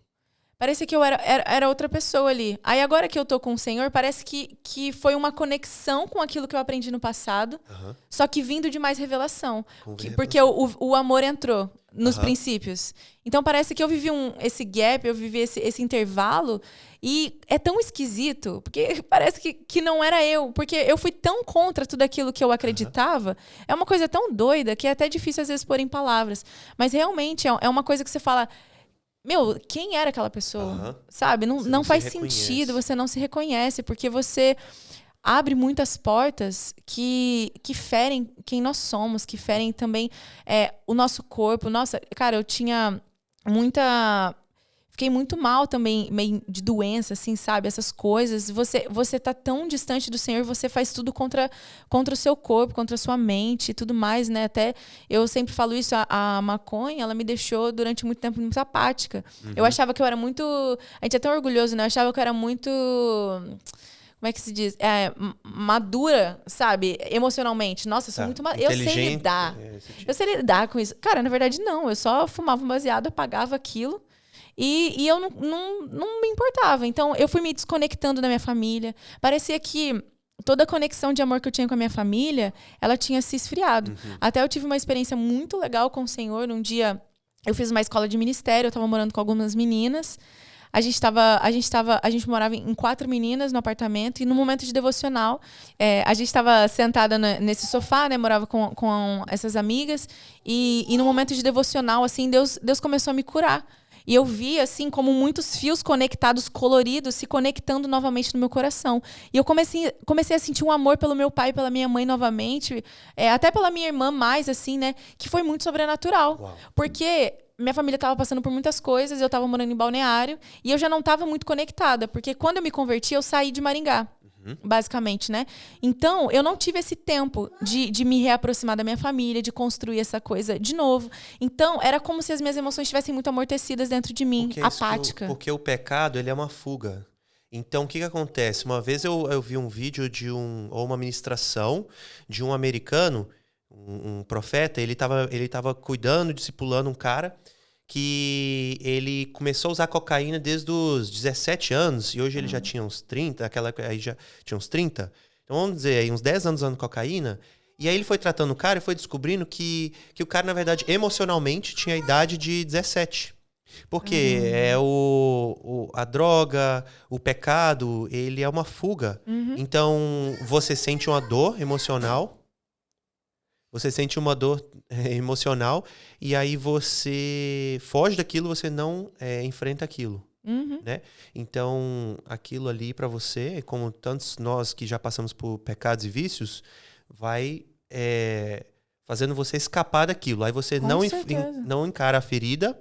parecia que eu era outra pessoa ali. Aí, agora que eu tô com o Senhor, parece que foi uma conexão com aquilo que eu aprendi no passado, só que vindo de mais revelação. Porque o amor entrou nos princípios. Então, parece que eu vivi esse gap, eu vivi esse intervalo, e é tão esquisito, porque parece que não era eu, porque eu fui tão contra tudo aquilo que eu acreditava. É uma coisa tão doida que é até difícil, às vezes, pôr em palavras. Mas, realmente, é uma coisa que você fala... Meu, quem era aquela pessoa? Sabe? Não faz sentido, você não se reconhece, porque você abre muitas portas que ferem quem nós somos, que ferem também o nosso corpo. Nossa, cara, eu tinha muita... Fiquei muito mal também, meio de doença, assim, sabe? Essas coisas. Você tá tão distante do Senhor, você faz tudo contra o seu corpo, contra a sua mente e tudo mais, né? Até eu sempre falo isso, a maconha, ela me deixou durante muito tempo muito apática. Eu achava que eu era muito... A gente é tão orgulhoso, né? Eu achava que eu era muito... Como é que se diz? Madura, sabe? Emocionalmente. Nossa, eu sou muito madura. Eu sei lidar. Eu sei lidar com isso. Cara, na verdade, não. Eu só fumava um baseado, apagava aquilo. E eu não me importava. Então, eu fui me desconectando da minha família. Parecia que toda a conexão de amor que eu tinha com a minha família, ela tinha se esfriado. Até eu tive uma experiência muito legal com o Senhor. Um dia, eu fiz uma escola de ministério, eu estava morando com algumas meninas. A gente morava em 4 meninas no apartamento, e no momento de devocional, a gente estava sentada nesse sofá, né, morava com essas amigas, e no momento de devocional, assim, Deus começou a me curar. E eu vi, assim, como muitos fios conectados, coloridos, se conectando novamente no meu coração. E eu comecei a sentir um amor pelo meu pai e pela minha mãe novamente, até pela minha irmã mais, assim, né, que foi muito sobrenatural. Uau. Porque minha família estava passando por muitas coisas, eu estava morando em Balneário, e eu já não estava muito conectada, porque quando eu me converti, eu saí de Maringá. basicamente, né? Então, eu não tive esse tempo de me reaproximar da minha família, de construir essa coisa de novo. Então, era como se as minhas emoções estivessem muito amortecidas dentro de mim, apática. Porque o pecado, ele é uma fuga. Então, o que acontece? Uma vez eu vi um vídeo ou uma ministração de um americano, um profeta, ele tava cuidando, discipulando um cara que ele começou a usar cocaína desde os 17 anos, e hoje ele já tinha uns 30, naquela época aí já tinha uns 30. Então, vamos dizer, aí, uns 10 anos usando cocaína. E aí ele foi tratando o cara e foi descobrindo que o cara, na verdade, emocionalmente tinha a idade de 17. Porque a droga, o pecado, ele é uma fuga. Então, você sente uma dor emocional. Você sente uma dor emocional e aí você foge daquilo, você não enfrenta aquilo. Né? Então, aquilo ali para você, como tantos nós que já passamos por pecados e vícios, vai fazendo você escapar daquilo. Aí você não encara a ferida,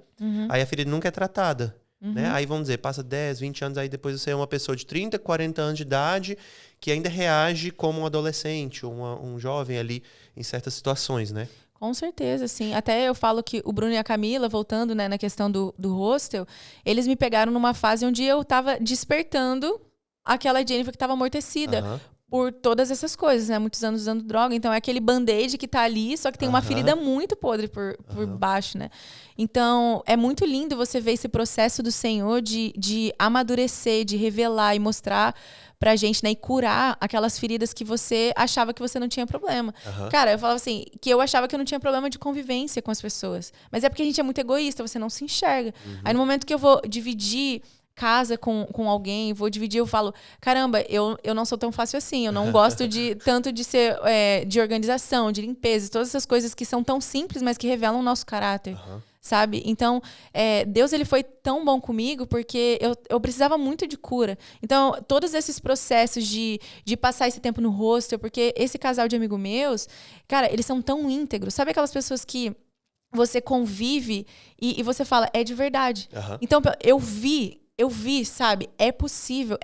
aí a ferida nunca é tratada. Né? Aí vamos dizer, passa 10, 20 anos, aí depois você é uma pessoa de 30, 40 anos de idade que ainda reage como um adolescente ou um jovem ali em certas situações, né? Com certeza, sim. Até eu falo que o Bruno e a Camila, voltando, né, na questão do hostel, eles me pegaram numa fase onde eu tava despertando aquela Jennifer que tava amortecida. Por todas essas coisas, né? Muitos anos usando droga. Então, é aquele band-aid que tá ali, só que tem uma ferida muito podre por baixo, né? Então, é muito lindo você ver esse processo do Senhor de amadurecer, de revelar e mostrar pra gente, né? E curar aquelas feridas que você achava que você não tinha problema. Cara, eu falava assim, que eu achava que eu não tinha problema de convivência com as pessoas. Mas é porque a gente é muito egoísta, você não se enxerga. Aí, no momento que eu vou dividir casa com alguém, vou dividir, eu falo, caramba, eu não sou tão fácil assim, eu não gosto tanto de ser de organização, de limpeza, todas essas coisas que são tão simples, mas que revelam o nosso caráter, sabe? Então, Deus, ele foi tão bom comigo porque eu precisava muito de cura. Então, todos esses processos de passar esse tempo no hostel, porque esse casal de amigos meus, cara, eles são tão íntegros, sabe aquelas pessoas que você convive e você fala, é de verdade. Então, eu vi, sabe? É possível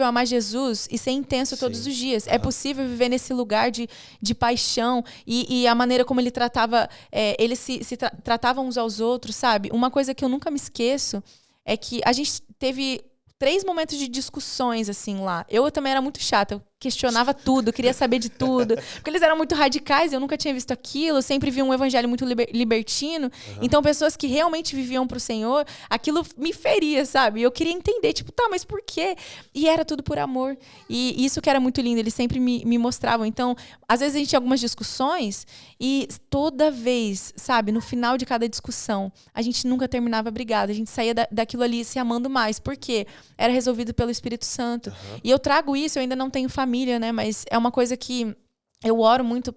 amar Jesus e ser intenso todos os dias. É possível viver nesse lugar de paixão e a maneira como ele tratava, eles se tratavam uns aos outros, sabe? Uma coisa que eu nunca me esqueço é que a gente teve 3 momentos de discussões, assim, lá. Eu também era muito chata, eu questionava tudo, queria saber de tudo. Porque eles eram muito radicais, eu nunca tinha visto aquilo, sempre vi um evangelho muito libertino. Então, pessoas que realmente viviam pro Senhor, aquilo me feria, sabe? E eu queria entender, tipo, tá, mas por quê? E era tudo por amor. E isso que era muito lindo, eles sempre me mostravam. Então, às vezes a gente tinha algumas discussões e toda vez, sabe, no final de cada discussão, a gente nunca terminava brigada, a gente saía daquilo ali se amando mais. Por quê? Era resolvido pelo Espírito Santo. E eu trago isso, eu ainda não tenho família, né? Mas é uma coisa que eu oro muito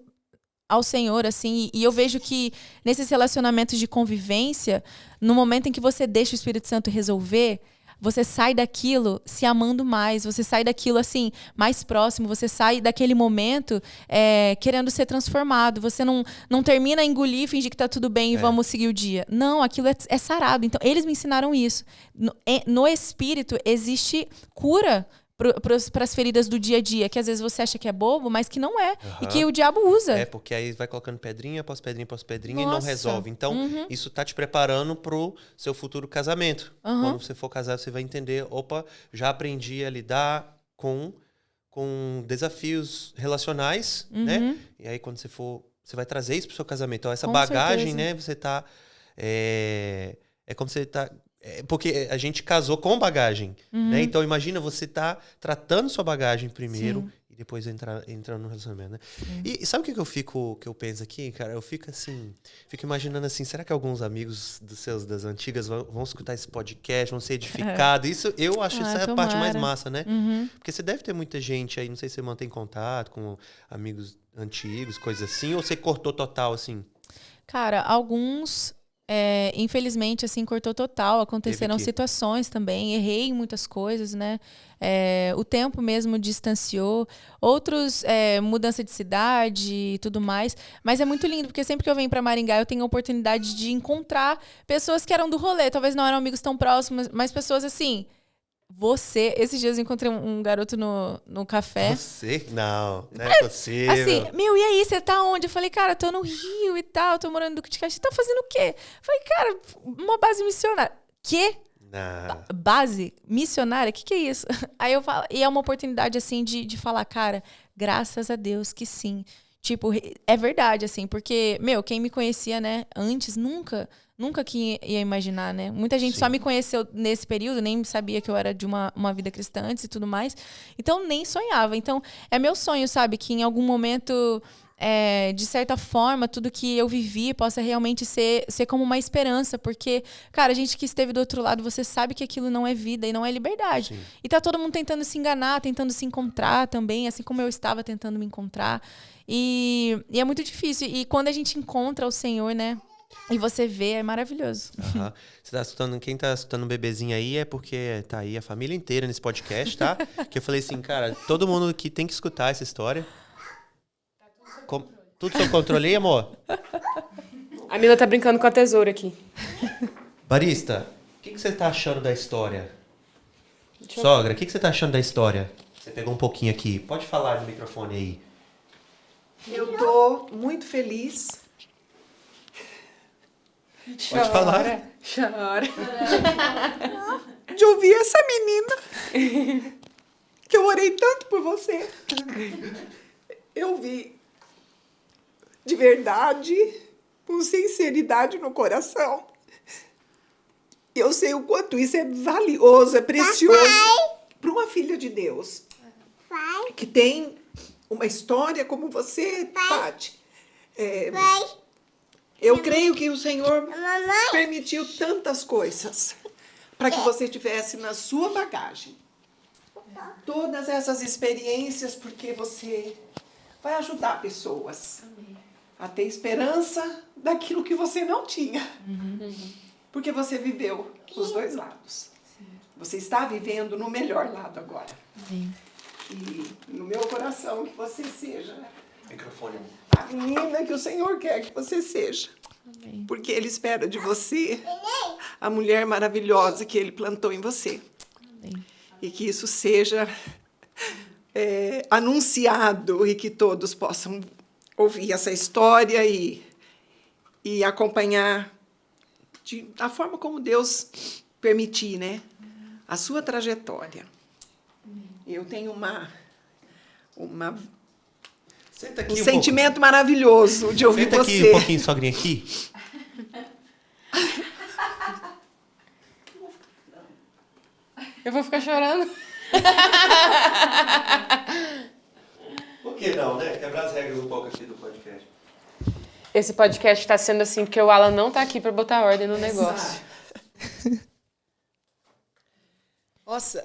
ao Senhor, assim, e eu vejo que nesses relacionamentos de convivência, no momento em que você deixa o Espírito Santo resolver, você sai daquilo se amando mais, você sai daquilo, assim, mais próximo, você sai daquele momento querendo ser transformado, você não termina a engolir, fingir que tá tudo bem e vamos seguir o dia. Não, aquilo é sarado. Então, eles me ensinaram isso. No Espírito existe cura para as feridas do dia a dia, que às vezes você acha que é bobo, mas que não é. E que o diabo usa. Porque aí vai colocando pedrinha após pedrinha após pedrinha e não resolve. Então, isso tá te preparando pro seu futuro casamento. Quando você for casar, você vai entender, opa, já aprendi a lidar com desafios relacionais, né? E aí, quando você vai trazer isso pro seu casamento. Então, essa bagagem, né? Você tá... É como você tá... Porque a gente casou com bagagem, né? Então, imagina você tá tratando sua bagagem primeiro e depois entrando no relacionamento, né? E sabe o que eu penso aqui, cara? Eu fico imaginando assim, será que alguns amigos das antigas vão escutar esse podcast, vão ser edificados? Isso, eu acho essa é a parte mais massa, né? Porque você deve ter muita gente aí, não sei se você mantém contato com amigos antigos, coisas assim, ou você cortou total, assim? Cara, alguns... infelizmente, assim, cortou total. Aconteceram situações também. Errei em muitas coisas, né? O tempo mesmo distanciou. Outros, mudança de cidade e tudo mais. Mas é muito lindo, porque sempre que eu venho pra Maringá, eu tenho a oportunidade de encontrar pessoas que eram do rolê. Talvez não eram amigos tão próximos, mas pessoas assim... Esses dias eu encontrei um garoto no café. Você? Não é possível. Assim, e aí, você tá onde? Eu falei, cara, tô no Rio e tal, tô morando no Duque de Caxias. Tá fazendo o quê? Eu falei, cara, uma base missionária. Quê? Não. Base missionária? O que é isso? Aí eu falo, e é uma oportunidade, assim, de falar, cara, graças a Deus que sim. Tipo, é verdade, assim, porque, quem me conhecia, né, antes, nunca que ia imaginar, né? Muita gente só me conheceu nesse período, nem sabia que eu era de uma vida cristã antes e tudo mais. Então, nem sonhava. Então, é meu sonho, sabe? Que em algum momento, de certa forma, tudo que eu vivi possa realmente ser como uma esperança. Porque, cara, a gente que esteve do outro lado, você sabe que aquilo não é vida e não é liberdade. Sim. E tá todo mundo tentando se enganar, tentando se encontrar também, assim como eu estava tentando me encontrar. E é muito difícil. E quando a gente encontra o Senhor, né? E você vê, é maravilhoso. Uhum. Você tá escutando, quem tá escutando um bebezinho aí é porque tá aí a família inteira nesse podcast, tá? Que eu falei assim, cara, todo mundo aqui tem que escutar essa história. Tudo sob controle aí, amor? A Mila tá brincando com a tesoura aqui. Barista, o que você tá achando da história? Sogra, o que você tá achando da história? Você pegou um pouquinho aqui. Pode falar no microfone aí. Eu tô muito feliz. Pode falar. Chora. De ouvir essa menina. Que eu orei tanto por você. Eu vi de verdade, com sinceridade no coração. Eu sei o quanto isso é valioso, é precioso para uma filha de Deus. Que tem uma história como você, Paty. Eu creio que o Senhor permitiu tantas coisas para que você tivesse na sua bagagem todas essas experiências, porque você vai ajudar pessoas a ter esperança daquilo que você não tinha. Porque você viveu os dois lados. Você está vivendo no melhor lado agora. E no meu coração que você seja Microfone. a menina que o Senhor quer que você seja. Amém. Porque Ele espera de você a mulher maravilhosa que Ele plantou em você. Amém. E que isso seja anunciado e que todos possam ouvir essa história e acompanhar da forma como Deus permitir, né? A sua trajetória. Eu tenho Senta aqui um um sentimento maravilhoso de ouvir Senta você. aqui um pouquinho, sogrinha, aqui. Eu vou ficar chorando. Por que não, né? Quebrar as regras um pouco aqui do podcast. Esse podcast tá sendo assim porque o Alan não tá aqui pra botar ordem no negócio. Nossa,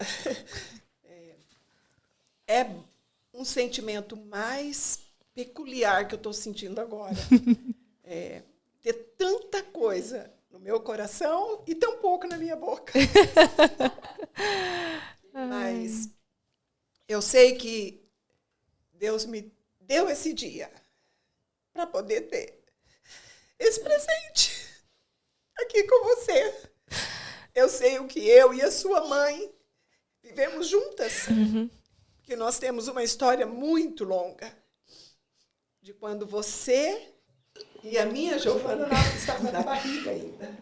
é um sentimento mais peculiar que eu estou sentindo agora. Ter tanta coisa no meu coração e tão pouco na minha boca. Mas eu sei que Deus me deu esse dia para poder ter esse presente aqui com você. Eu sei o que eu e a sua mãe vivemos juntas. Que nós temos uma história muito longa de quando você e a minha Giovana estavam na barriga ainda.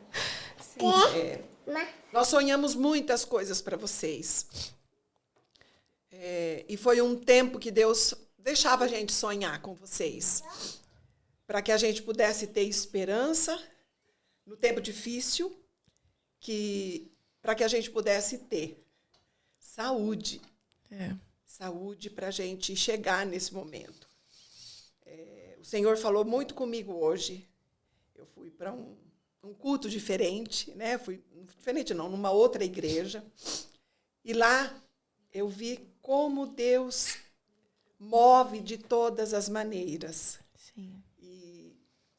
Nós sonhamos muitas coisas para vocês. E foi um tempo que Deus deixava a gente sonhar com vocês. Para que a gente pudesse ter esperança no tempo difícil, para que a gente pudesse ter saúde. Saúde para a gente chegar nesse momento. O Senhor falou muito comigo hoje. Eu fui para um culto diferente, né? Diferente não, numa outra igreja. E lá eu vi como Deus move de todas as maneiras. Sim.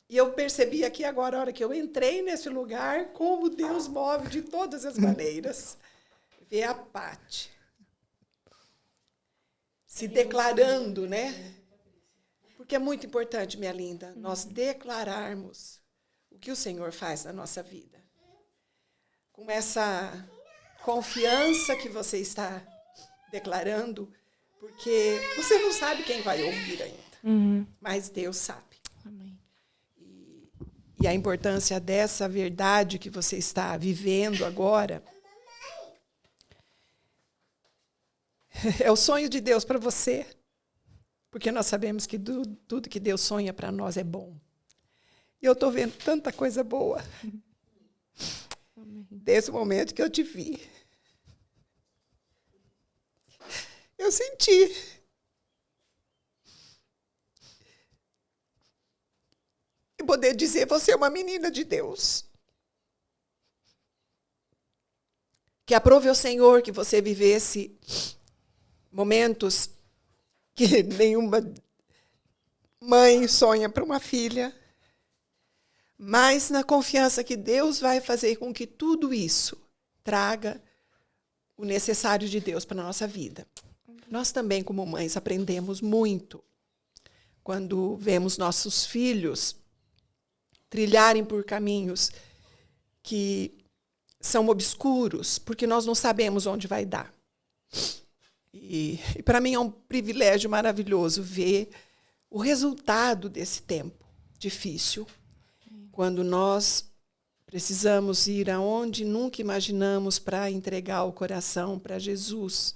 E eu percebi aqui agora, a hora que eu entrei nesse lugar, como Deus move de todas as maneiras. Ver a Paty se declarando, né? Porque é muito importante, minha linda, nós declararmos o que o Senhor faz na nossa vida. Com essa confiança que você está declarando, porque você não sabe quem vai ouvir ainda, mas Deus sabe. Amém. E a importância dessa verdade que você está vivendo agora é o sonho de Deus para você, porque nós sabemos que tudo que Deus sonha para nós é bom. E eu estou vendo tanta coisa boa desde o momento que eu te vi. Eu senti. E poder dizer, você é uma menina de Deus. Que aprove ao Senhor que você vivesse momentos que nenhuma mãe sonha para uma filha, mas na confiança que Deus vai fazer com que tudo isso traga o necessário de Deus para a nossa vida. Nós também, como mães, aprendemos muito quando vemos nossos filhos trilharem por caminhos que são obscuros, porque nós não sabemos onde vai dar. E para mim é um privilégio maravilhoso ver o resultado desse tempo difícil, quando nós precisamos ir aonde nunca imaginamos para entregar o coração para Jesus,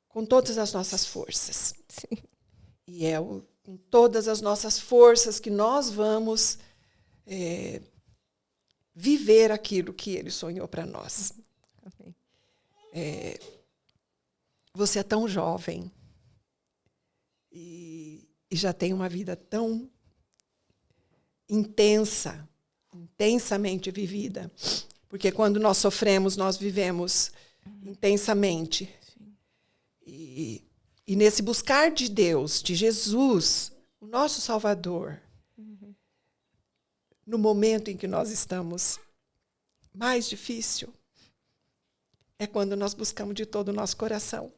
com todas as nossas forças. Sim. E é com todas as nossas forças que nós vamos viver aquilo que Ele sonhou para nós. Amém. Você é tão jovem e já tem uma vida tão intensamente vivida. Porque quando nós sofremos, nós vivemos intensamente. E nesse buscar de Deus, de Jesus, o nosso Salvador, no momento em que nós estamos mais difícil, é quando nós buscamos de todo o nosso coração.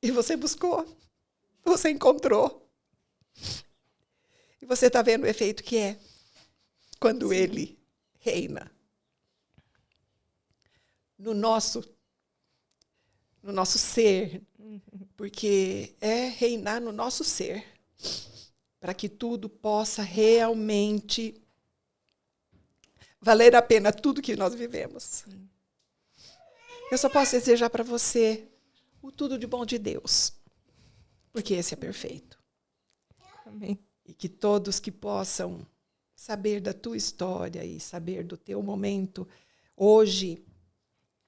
E você buscou, você encontrou. E você está vendo o efeito que é quando Ele reina no nosso ser, porque é reinar no nosso ser, para que tudo possa realmente valer a pena tudo que nós vivemos. Eu só posso desejar para você o tudo de bom de Deus, porque esse é perfeito. Amém. E que todos que possam saber da tua história e saber do teu momento hoje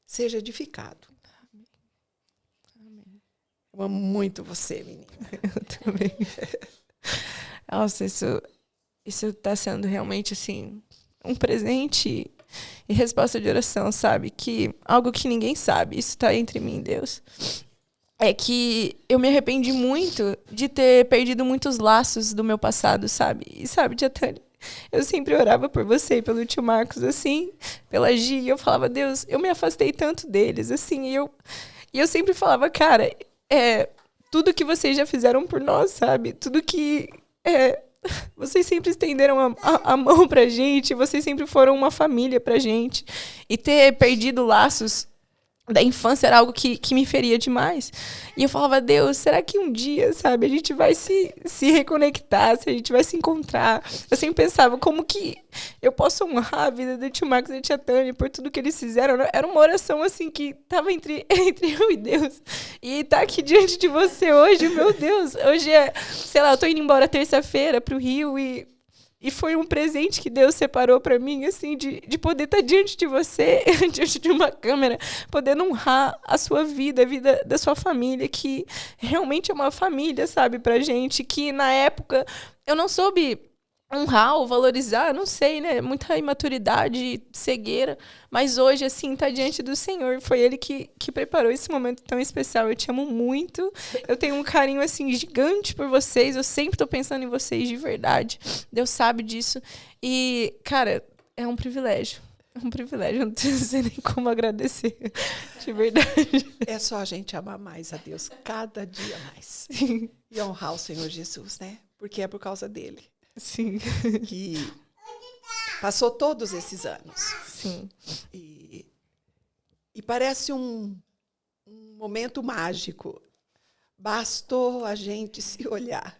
seja edificado. Amém. Eu amo muito você, menina. Eu também. Nossa, isso está sendo realmente, assim, um presente e resposta de oração, sabe? Que algo que ninguém sabe, isso está entre mim e Deus. É que eu me arrependi muito de ter perdido muitos laços do meu passado, sabe? E sabe, Tia Tânia, eu sempre orava por você e pelo tio Marcos, assim, pela Gi, e eu falava, Deus, eu me afastei tanto deles, assim, e eu sempre falava, cara, tudo que vocês já fizeram por nós, sabe? Tudo que vocês sempre estenderam a mão pra gente, vocês sempre foram uma família pra gente. E ter perdido laços da infância era algo que me feria demais. E eu falava, Deus, será que um dia, sabe, a gente vai se reconectar, se a gente vai se encontrar? Eu sempre pensava, como que eu posso honrar a vida do tio Marcos e da tia Tânia por tudo que eles fizeram? Era uma oração, assim, que tava entre eu e Deus. E tá aqui diante de você hoje, meu Deus. Hoje sei lá, eu tô indo embora terça-feira pro Rio e foi um presente que Deus separou para mim, assim, de poder estar diante de você, diante de uma câmera, poder honrar a sua vida, a vida da sua família, que realmente é uma família, sabe, pra gente, que na época eu não soube honrar ou valorizar, não sei, né, muita imaturidade, cegueira, mas hoje, assim, tá diante do Senhor, foi Ele que preparou esse momento tão especial, eu te amo muito, eu tenho um carinho, assim, gigante por vocês, eu sempre tô pensando em vocês de verdade, Deus sabe disso, e, cara, é um privilégio, eu não sei nem como agradecer, de verdade. É só a gente amar mais a Deus, cada dia mais, e honrar o Senhor Jesus, né, porque é por causa dele. Sim. Que passou todos esses anos. Sim. E E parece um momento mágico. Bastou a gente se olhar.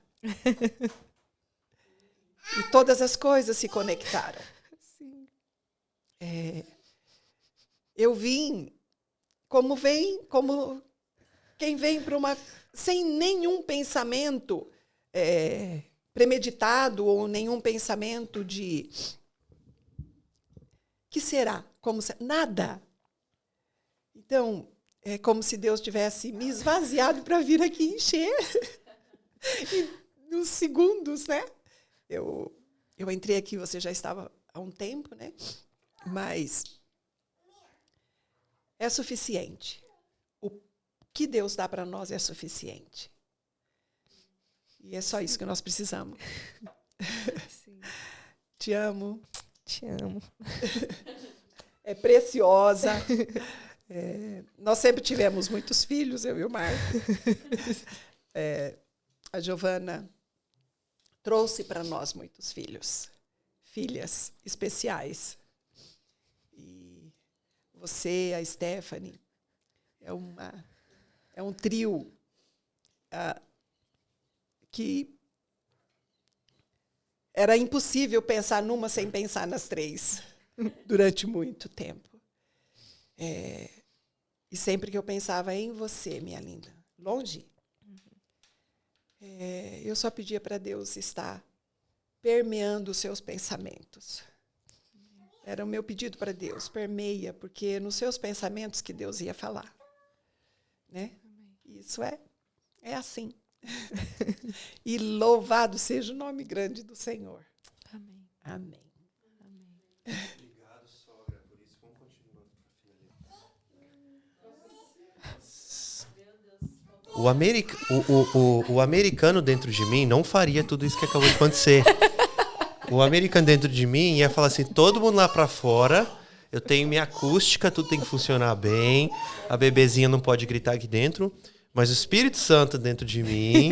E todas as coisas se conectaram. Sim. Eu vim como quem vem para uma... sem nenhum pensamento premeditado ou nenhum pensamento de... que será? Nada. Então, é como se Deus tivesse me esvaziado para vir aqui encher. E, nos segundos, né? Eu entrei aqui, você já estava há um tempo, né? Mas é suficiente. O que Deus dá para nós é suficiente. E é só isso que nós precisamos. Sim. Te amo. Te amo. É preciosa. Nós sempre tivemos muitos filhos, eu e o Marco. A Giovana trouxe para nós muitos filhas especiais. E você, a Stephanie, é um trio que era impossível pensar numa sem pensar nas três durante muito tempo. E sempre que eu pensava em você, minha linda, longe, eu só pedia para Deus estar permeando os seus pensamentos. Era o meu pedido para Deus, permeia, porque nos seus pensamentos que Deus ia falar. Né? Isso é assim. E louvado seja o nome grande do Senhor. Amém. Amém. Obrigado, sogra, por isso. Vamos continuar para o americano dentro de mim não faria tudo isso que acabou de acontecer. O americano dentro de mim ia falar assim, todo mundo lá pra fora, eu tenho minha acústica, tudo tem que funcionar bem, a bebezinha não pode gritar aqui dentro, mas o Espírito Santo dentro de mim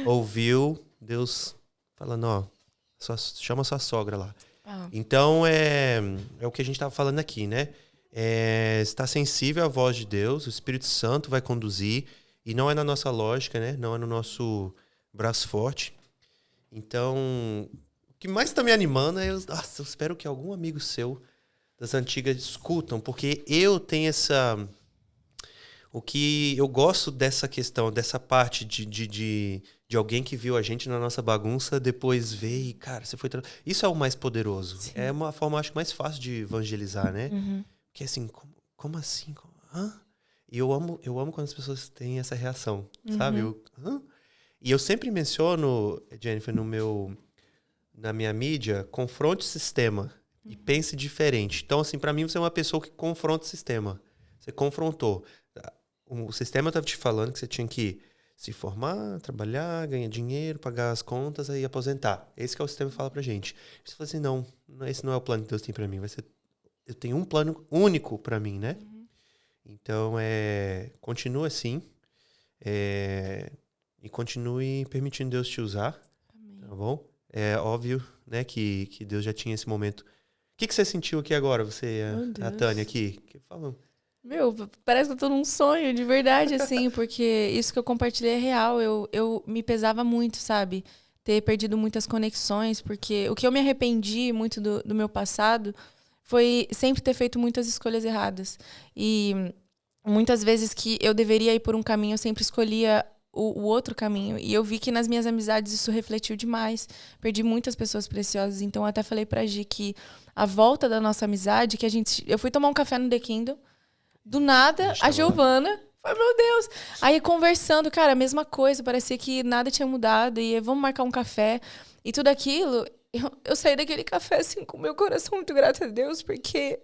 ouviu Deus falando, ó, chama sua sogra lá. Então, é o que a gente estava falando aqui, né? Estar sensível à voz de Deus, o Espírito Santo vai conduzir, e não é na nossa lógica, né? Não é no nosso braço forte. Então, o que mais está me animando é... eu espero que algum amigo seu das antigas escutam, porque eu tenho essa... O que eu gosto dessa questão, dessa parte de alguém que viu a gente na nossa bagunça, depois vê e, cara, você foi... Isso é o mais poderoso. Sim. É uma forma, acho, mais fácil de evangelizar, né? Uhum. Porque assim, como assim? Hã? E eu amo quando as pessoas têm essa reação, sabe? E eu sempre menciono, Jennifer, na minha mídia, confronte o sistema e pense diferente. Então, assim, para mim, você é uma pessoa que confronta o sistema. Você confrontou. O sistema estava te falando que você tinha que se formar, trabalhar, ganhar dinheiro, pagar as contas e aposentar. Esse que é o sistema que fala pra gente. Você fala assim, não, esse não é o plano que Deus tem pra mim. Eu tenho um plano único pra mim, né? Então, continua assim. E continue permitindo Deus te usar. Amém. Tá bom? É óbvio, né, que Deus já tinha esse momento. O que você sentiu aqui agora, você, a Tânia, aqui? Falando. Meu, parece que eu tô num sonho, de verdade, assim, porque isso que eu compartilhei é real. Eu me pesava muito, sabe? Ter perdido muitas conexões, porque o que eu me arrependi muito do meu passado foi sempre ter feito muitas escolhas erradas. E muitas vezes que eu deveria ir por um caminho, eu sempre escolhia o outro caminho. E eu vi que nas minhas amizades isso refletiu demais. Perdi muitas pessoas preciosas. Então, eu até falei pra Gi que a volta da nossa amizade, eu fui tomar um café no The Kingdom. Do nada, a Giovana foi, meu Deus. Aí conversando, cara, a mesma coisa, parecia que nada tinha mudado. E vamos marcar um café. E tudo aquilo, eu saí daquele café assim, com meu coração muito grato a Deus, porque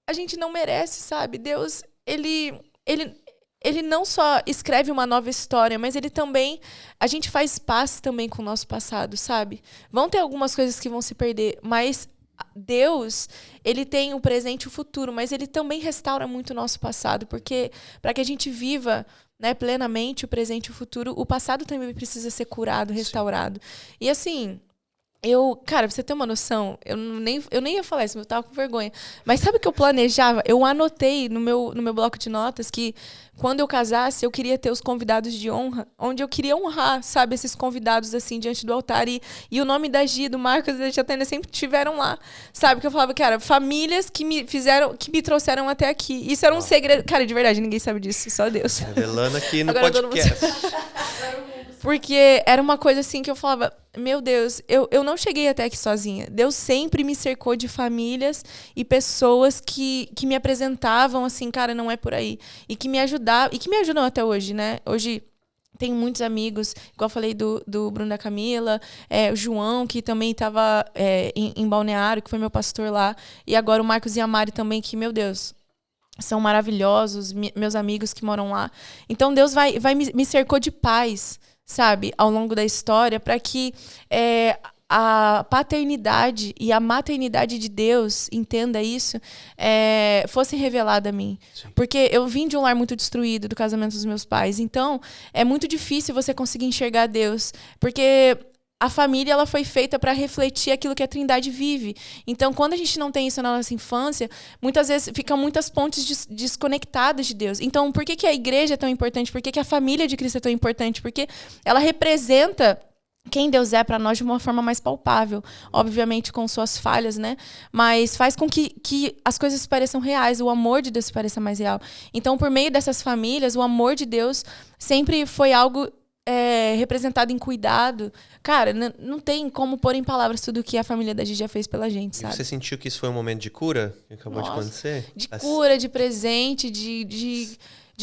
a gente não merece, sabe? Deus, ele não só escreve uma nova história, mas ele também... A gente faz paz também com o nosso passado, sabe? Vão ter algumas coisas que vão se perder, mas... Deus, ele tem o presente e o futuro, mas ele também restaura muito o nosso passado, porque para que a gente viva, né, plenamente o presente e o futuro, o passado também precisa ser curado, restaurado. Sim. E assim, Cara, pra você ter uma noção, eu nem ia falar isso, mas eu tava com vergonha. Mas sabe o que eu planejava? Eu anotei no meu bloco de notas que quando eu casasse, eu queria ter os convidados de honra, onde eu queria honrar, sabe, esses convidados assim diante do altar. E o nome da Gi, do Marcos e da Jatânia sempre tiveram lá. Sabe, que eu falava, cara, famílias que me trouxeram até aqui. Isso era um segredo. Cara, de verdade, ninguém sabe disso, só Deus. Revelando aqui no Agora podcast. Porque era uma coisa assim que eu falava, meu Deus, eu não cheguei até aqui sozinha. Deus sempre me cercou de famílias e pessoas que me apresentavam assim, cara, não é por aí. E que me ajudavam, e que me ajudam até hoje, né? Hoje tenho muitos amigos, igual eu falei do Bruno da Camila, o João, que também estava em Balneário, que foi meu pastor lá. E agora o Marcos e a Mari também, que, meu Deus, são maravilhosos, meus amigos que moram lá. Então Deus me cercou de paz, sabe, ao longo da história, para que a paternidade e a maternidade de Deus, entenda isso, fosse revelada a mim. Sim. Porque eu vim de um lar muito destruído, do casamento dos meus pais. Então, é muito difícil você conseguir enxergar Deus. Porque a família, ela foi feita para refletir aquilo que a Trindade vive. Então, quando a gente não tem isso na nossa infância, muitas vezes ficam muitas pontes desconectadas de Deus. Então, por que a igreja é tão importante? Por que a família de Cristo é tão importante? Porque ela representa quem Deus é para nós de uma forma mais palpável. Obviamente com suas falhas, né? Mas faz com que as coisas pareçam reais, o amor de Deus pareça mais real. Então, por meio dessas famílias, o amor de Deus sempre foi algo representado em cuidado. Cara, não tem como pôr em palavras tudo o que a família da Gigi já fez pela gente, sabe? E você sentiu que isso foi um momento de cura que acabou de acontecer? De cura, de presente, de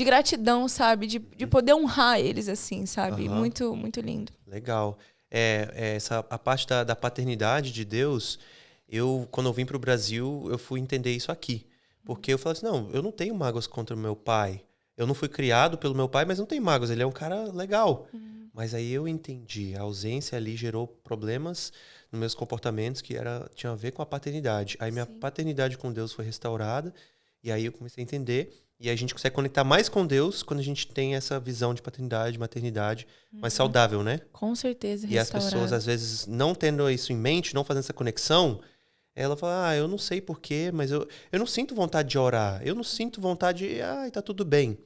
gratidão, sabe? De poder honrar eles, assim, sabe? Muito, muito lindo. Legal. A parte da paternidade de Deus, quando eu vim para o Brasil, eu fui entender isso aqui. Porque eu falei assim, não, eu não tenho mágoas contra o meu pai. Eu não fui criado pelo meu pai, mas não tenho mágoas. Ele é um cara legal. Mas aí eu entendi. A ausência ali gerou problemas nos meus comportamentos que tinha a ver com a paternidade. Aí minha paternidade com Deus foi restaurada. E aí eu comecei a entender. E a gente consegue conectar mais com Deus quando a gente tem essa visão de paternidade, maternidade mais saudável, né? Com certeza, E as pessoas, às vezes, não tendo isso em mente, não fazendo essa conexão, ela fala, eu não sei porquê, mas eu não sinto vontade de orar. Eu não sinto vontade de, tá tudo bem.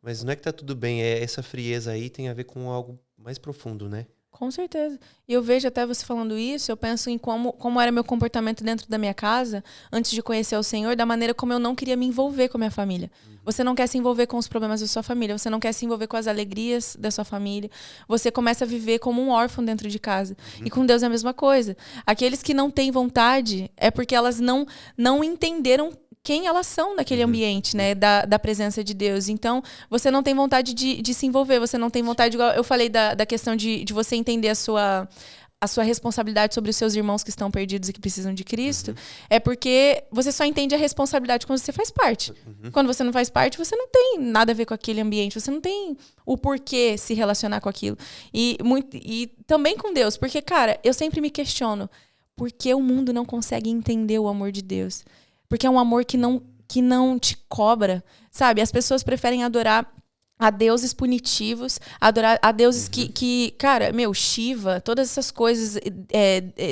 Mas não é que tá tudo bem, essa frieza aí tem a ver com algo mais profundo, né? Com certeza. E eu vejo até você falando isso, eu penso em como era meu comportamento dentro da minha casa, antes de conhecer o Senhor, da maneira como eu não queria me envolver com a minha família. Você não quer se envolver com os problemas da sua família, você não quer se envolver com as alegrias da sua família. Você começa a viver como um órfão dentro de casa. E com Deus é a mesma coisa. Aqueles que não têm vontade é porque elas não entenderam quem elas são naquele ambiente, né, da presença de Deus. Então, você não tem vontade de se envolver, você não tem vontade, igual eu falei da questão de você entender a sua responsabilidade sobre os seus irmãos que estão perdidos e que precisam de Cristo, é porque você só entende a responsabilidade quando você faz parte. Quando você não faz parte, você não tem nada a ver com aquele ambiente, você não tem o porquê se relacionar com aquilo. E também com Deus, porque, cara, eu sempre me questiono, por que o mundo não consegue entender o amor de Deus? Porque é um amor que não te cobra, sabe? As pessoas preferem adorar a deuses punitivos, adorar a deuses que cara, Shiva, todas essas coisas,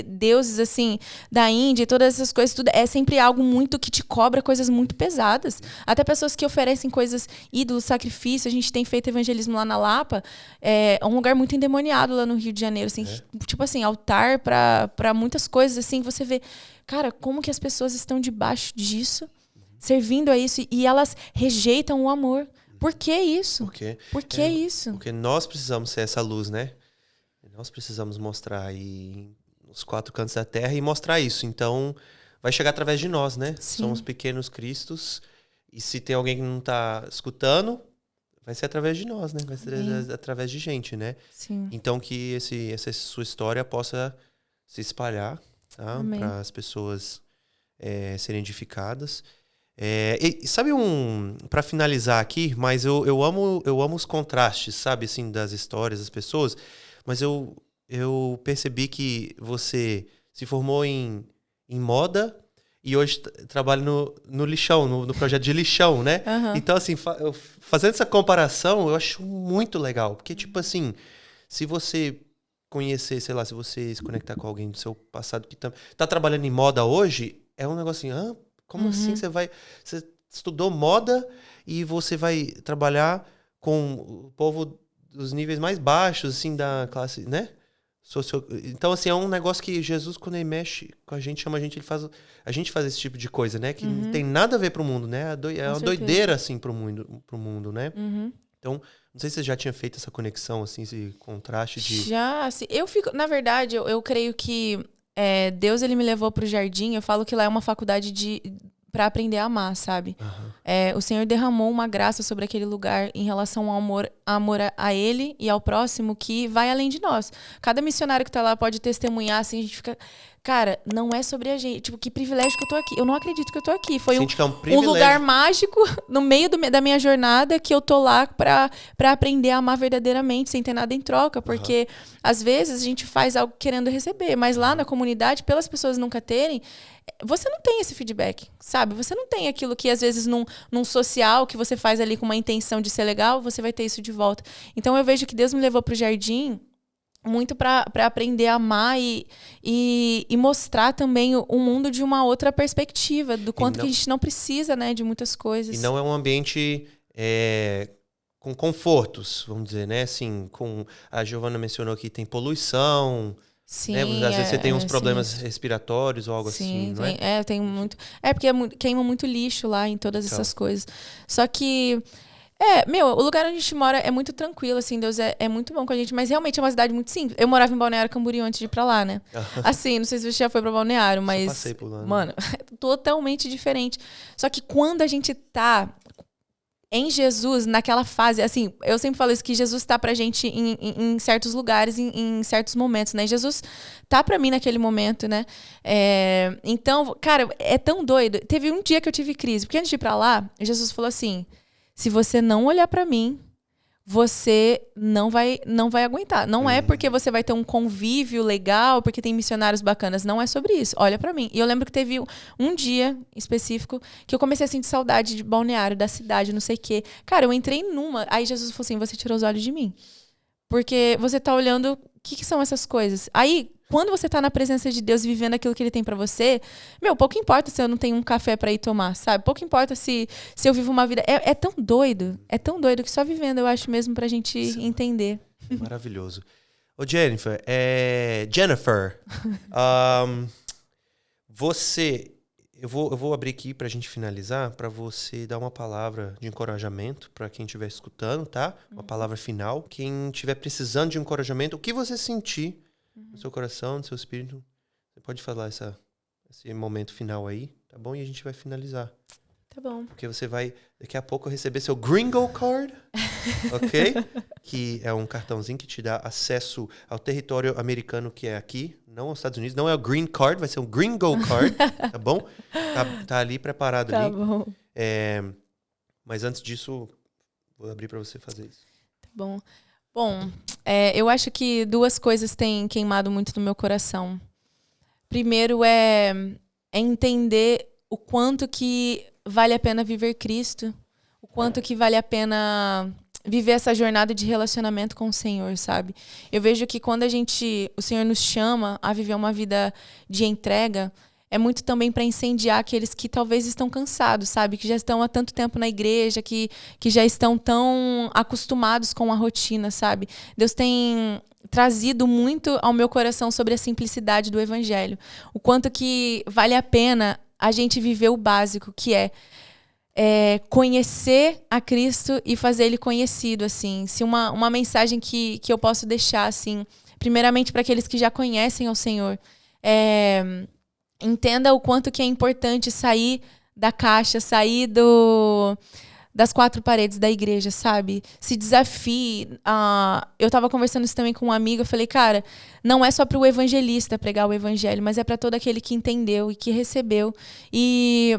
deuses, assim, da Índia, todas essas coisas, tudo é sempre algo muito que te cobra coisas muito pesadas. Até pessoas que oferecem coisas, ídolos, sacrifício, a gente tem feito evangelismo lá na Lapa, é um lugar muito endemoniado lá no Rio de Janeiro, assim, tipo assim, altar para muitas coisas, assim, você vê, cara, como que as pessoas estão debaixo disso, servindo a isso, e elas rejeitam o amor. Por que isso? Por que isso? Porque nós precisamos ser essa luz, né? Nós precisamos mostrar aí nos 4 cantos da terra e mostrar isso. Então, vai chegar através de nós, né? Sim. Somos pequenos cristos. E se tem alguém que não está escutando, vai ser através de nós, né? Vai ser através de gente, né? Sim. Então, que essa sua história possa se espalhar, tá? Para as pessoas serem edificadas. E sabe para finalizar aqui, mas eu amo os contrastes, sabe, assim, das histórias das pessoas, mas eu percebi que você se formou em moda e hoje trabalha no lixão, no projeto de lixão, né? Então, assim, fazendo essa comparação, eu acho muito legal, porque, tipo assim, se você conhecer, sei lá, se você se conectar com alguém do seu passado que tá trabalhando em moda hoje, é um negócio assim, como assim você estudou moda e você vai trabalhar com o povo dos níveis mais baixos, assim, da classe, né? Então, assim, é um negócio que Jesus, quando ele mexe com a gente, chama a gente, a gente faz esse tipo de coisa, né? Que não tem nada a ver pro mundo, né? É uma doideira, assim, pro mundo, né? Então, não sei se você já tinha feito essa conexão, assim, esse contraste de... Já, assim, na verdade, eu creio que Deus, ele me levou pro jardim, eu falo que lá é uma faculdade para aprender a amar, sabe? O Senhor derramou uma graça sobre aquele lugar em relação ao amor a Ele e ao próximo que vai além de nós. Cada missionário que tá lá pode testemunhar, assim, a gente fica... Cara, não é sobre a gente. Tipo, que privilégio que eu tô aqui. Eu não acredito que eu tô aqui. Foi um lugar mágico no meio da minha jornada que eu tô lá pra aprender a amar verdadeiramente, sem ter nada em troca. Porque, às vezes, a gente faz algo querendo receber. Mas lá na comunidade, pelas pessoas nunca terem, você não tem esse feedback, sabe? Você não tem aquilo que, às vezes, num social que você faz ali com uma intenção de ser legal, você vai ter isso de volta. Então, eu vejo que Deus me levou pro jardim muito para aprender a amar e mostrar também o mundo de uma outra perspectiva, do quanto que a gente não precisa, né, de muitas coisas. E não é um ambiente com confortos, vamos dizer, né? Assim, a Giovana mencionou que tem poluição. Sim, né? Às vezes você tem uns problemas respiratórios ou algo assim, não é? Tem muito. Porque queima muito lixo lá em todas essas coisas. Só que o lugar onde a gente mora é muito tranquilo, assim, Deus é muito bom com a gente, mas realmente é uma cidade muito simples. Eu morava em Balneário Camboriú antes de ir pra lá, né? Assim, não sei se você já foi pra Balneário, mas... Só passei por lá, né? Mano, é totalmente diferente. Só que quando a gente tá em Jesus, naquela fase, assim, eu sempre falo isso, que Jesus tá pra gente em certos lugares, em certos momentos, né? Jesus tá pra mim naquele momento, né? Então, cara, é tão doido. Teve um dia que eu tive crise, porque antes de ir pra lá, Jesus falou assim... Se você não olhar pra mim, você não vai aguentar. Não é porque você vai ter um convívio legal, porque tem missionários bacanas. Não é sobre isso. Olha pra mim. E eu lembro que teve um dia específico que eu comecei a sentir saudade de Balneário, da cidade, não sei o quê. Cara, eu entrei numa... Aí Jesus falou assim, você tirou os olhos de mim. Porque você tá olhando... O que são essas coisas? Aí... Quando você tá na presença de Deus, vivendo aquilo que Ele tem pra você, pouco importa se eu não tenho um café pra ir tomar, sabe? Pouco importa se eu vivo uma vida... É tão doido que só vivendo eu acho mesmo pra gente entender. Maravilhoso. Ô, Jennifer, eu vou abrir aqui pra gente finalizar, pra você dar uma palavra de encorajamento pra quem estiver escutando, tá? Uma palavra final. Quem estiver precisando de encorajamento, o que você sentir no seu coração, no seu espírito, você pode falar esse momento final aí, tá bom? E a gente vai finalizar. Tá bom. Porque você vai, daqui a pouco, receber seu Gringo Card, ok? Que é um cartãozinho que te dá acesso ao território americano que é aqui, não aos Estados Unidos. Não é o Green Card, vai ser um Gringo Card, tá bom? Tá ali preparado ali. Tá bom. Mas antes disso, vou abrir para você fazer isso. Tá bom. Bom, eu acho que duas coisas têm queimado muito no meu coração. Primeiro é entender o quanto que vale a pena viver Cristo, o quanto que vale a pena viver essa jornada de relacionamento com o Senhor, sabe? Eu vejo que quando o Senhor nos chama a viver uma vida de entrega, é muito também para incendiar aqueles que talvez estão cansados, sabe? Que já estão há tanto tempo na igreja, que já estão tão acostumados com a rotina, sabe? Deus tem trazido muito ao meu coração sobre a simplicidade do evangelho. O quanto que vale a pena a gente viver o básico, que é conhecer a Cristo e fazer Ele conhecido, assim. Se uma mensagem que eu posso deixar, assim, primeiramente para aqueles que já conhecem ao Senhor, entenda o quanto que é importante sair da caixa, sair das quatro paredes da igreja, sabe? Se desafie. Eu estava conversando isso também com um amigo, eu falei, cara, não é só para o evangelista pregar o evangelho, mas é para todo aquele que entendeu e que recebeu. E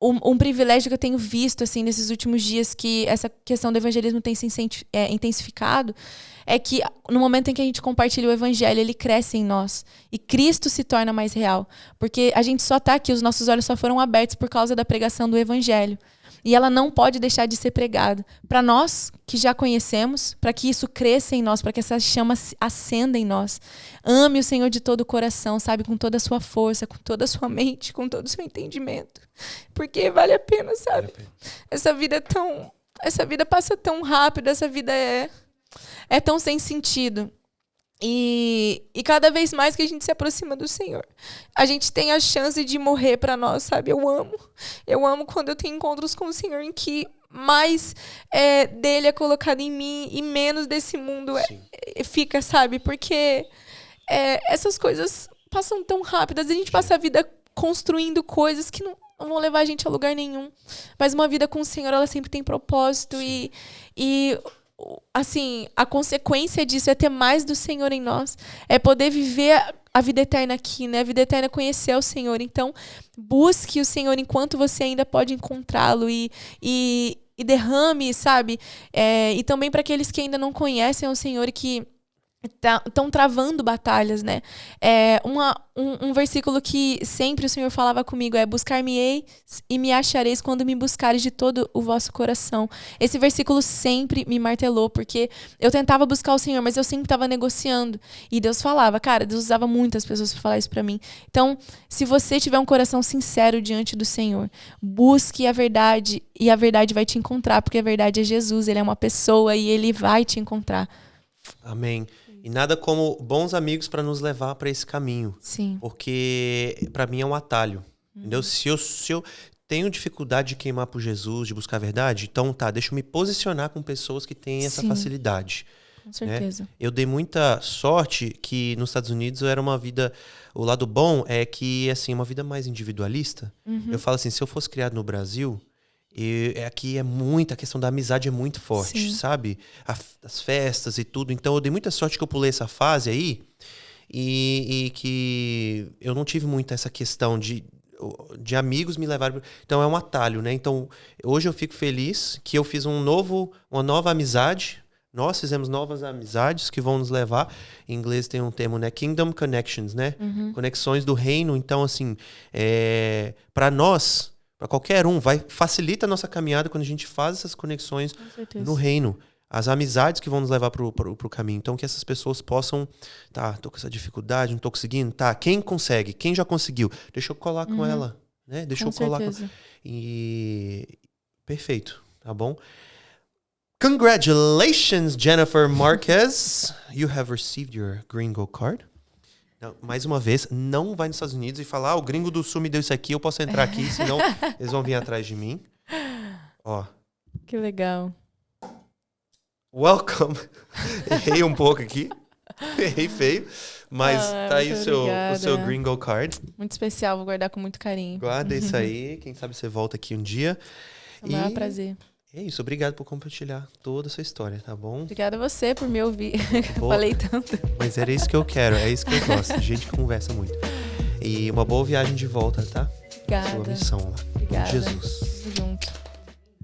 um privilégio que eu tenho visto assim nesses últimos dias, que essa questão do evangelismo tem se intensificado, é que no momento em que a gente compartilha o evangelho, ele cresce em nós. E Cristo se torna mais real. Porque a gente só está aqui, os nossos olhos só foram abertos por causa da pregação do evangelho. E ela não pode deixar de ser pregada. Para nós que já conhecemos, para que isso cresça em nós, para que essa chama acenda em nós. Ame o Senhor de todo o coração, sabe? Com toda a sua força, com toda a sua mente, com todo o seu entendimento. Porque vale a pena, sabe? Vale a pena. Essa vida passa tão rápido, essa vida é tão sem sentido. E cada vez mais que a gente se aproxima do Senhor, a gente tem a chance de morrer para nós, sabe? Eu amo quando eu tenho encontros com o Senhor em que mais dele é colocado em mim e menos desse mundo fica, sabe? Porque essas coisas passam tão rápidas, a gente passa a vida construindo coisas que não vão levar a gente a lugar nenhum. Mas uma vida com o Senhor, ela sempre tem propósito e assim, a consequência disso é ter mais do Senhor em nós, é poder viver a vida eterna aqui, né? A vida eterna é conhecer o Senhor. Então, busque o Senhor enquanto você ainda pode encontrá-lo e derrame, sabe? E também para aqueles que ainda não conhecem o Senhor e que estão travando batalhas, né? Um versículo que sempre o Senhor falava comigo é: buscar-me-eis e me achareis quando me buscares de todo o vosso coração. Esse versículo sempre me martelou, porque eu tentava buscar o Senhor, mas eu sempre estava negociando. E Deus falava, cara, Deus usava muitas pessoas para falar isso para mim. Então, se você tiver um coração sincero diante do Senhor, busque a verdade e a verdade vai te encontrar, porque a verdade é Jesus, Ele é uma pessoa e Ele vai te encontrar. Amém. E nada como bons amigos para nos levar para esse caminho. Sim. Porque para mim é um atalho. Entendeu? Se eu tenho dificuldade de queimar por Jesus, de buscar a verdade, então deixa eu me posicionar com pessoas que têm essa facilidade. Com certeza. Né? Eu dei muita sorte que nos Estados Unidos era uma vida... O lado bom é que, assim, uma vida mais individualista. Eu falo assim, se eu fosse criado no Brasil... aqui a questão da amizade é muito forte, sabe? As festas e tudo. Então eu dei muita sorte que eu pulei essa fase aí e que eu não tive muito essa questão de amigos me levarem. Então é um atalho, né? Então hoje eu fico feliz que eu fiz uma nova amizade. Nós fizemos novas amizades que vão nos levar. Em inglês tem um termo, né? Kingdom Connections, né? Conexões do reino. Então, assim, para nós... Para qualquer um, facilita a nossa caminhada quando a gente faz essas conexões no reino. As amizades que vão nos levar pro caminho. Então, que essas pessoas possam... Tô com essa dificuldade, não tô conseguindo. Quem consegue? Quem já conseguiu? Deixa eu colar com ela. Né? Deixa eu colar com... Perfeito, tá bom? Congratulations, Jennifer Marquez. You have received your Gringo Card. Não, mais uma vez, não vai nos Estados Unidos e falar, o gringo do sul me deu isso aqui, eu posso entrar aqui, senão eles vão vir atrás de mim. Ó. Que legal. Welcome. Errei um pouco aqui. Errei feio. Mas tá aí o seu Gringo Card. Muito especial, vou guardar com muito carinho. Guarda isso aí. Quem sabe você volta aqui um dia. É um maior prazer. É isso, obrigado por compartilhar toda a sua história, tá bom? Obrigada a você por me ouvir. Falei tanto. Mas era isso que eu quero, é isso que eu gosto. A gente conversa muito. E uma boa viagem de volta, tá? Obrigada. Sua missão lá. Obrigada. Jesus.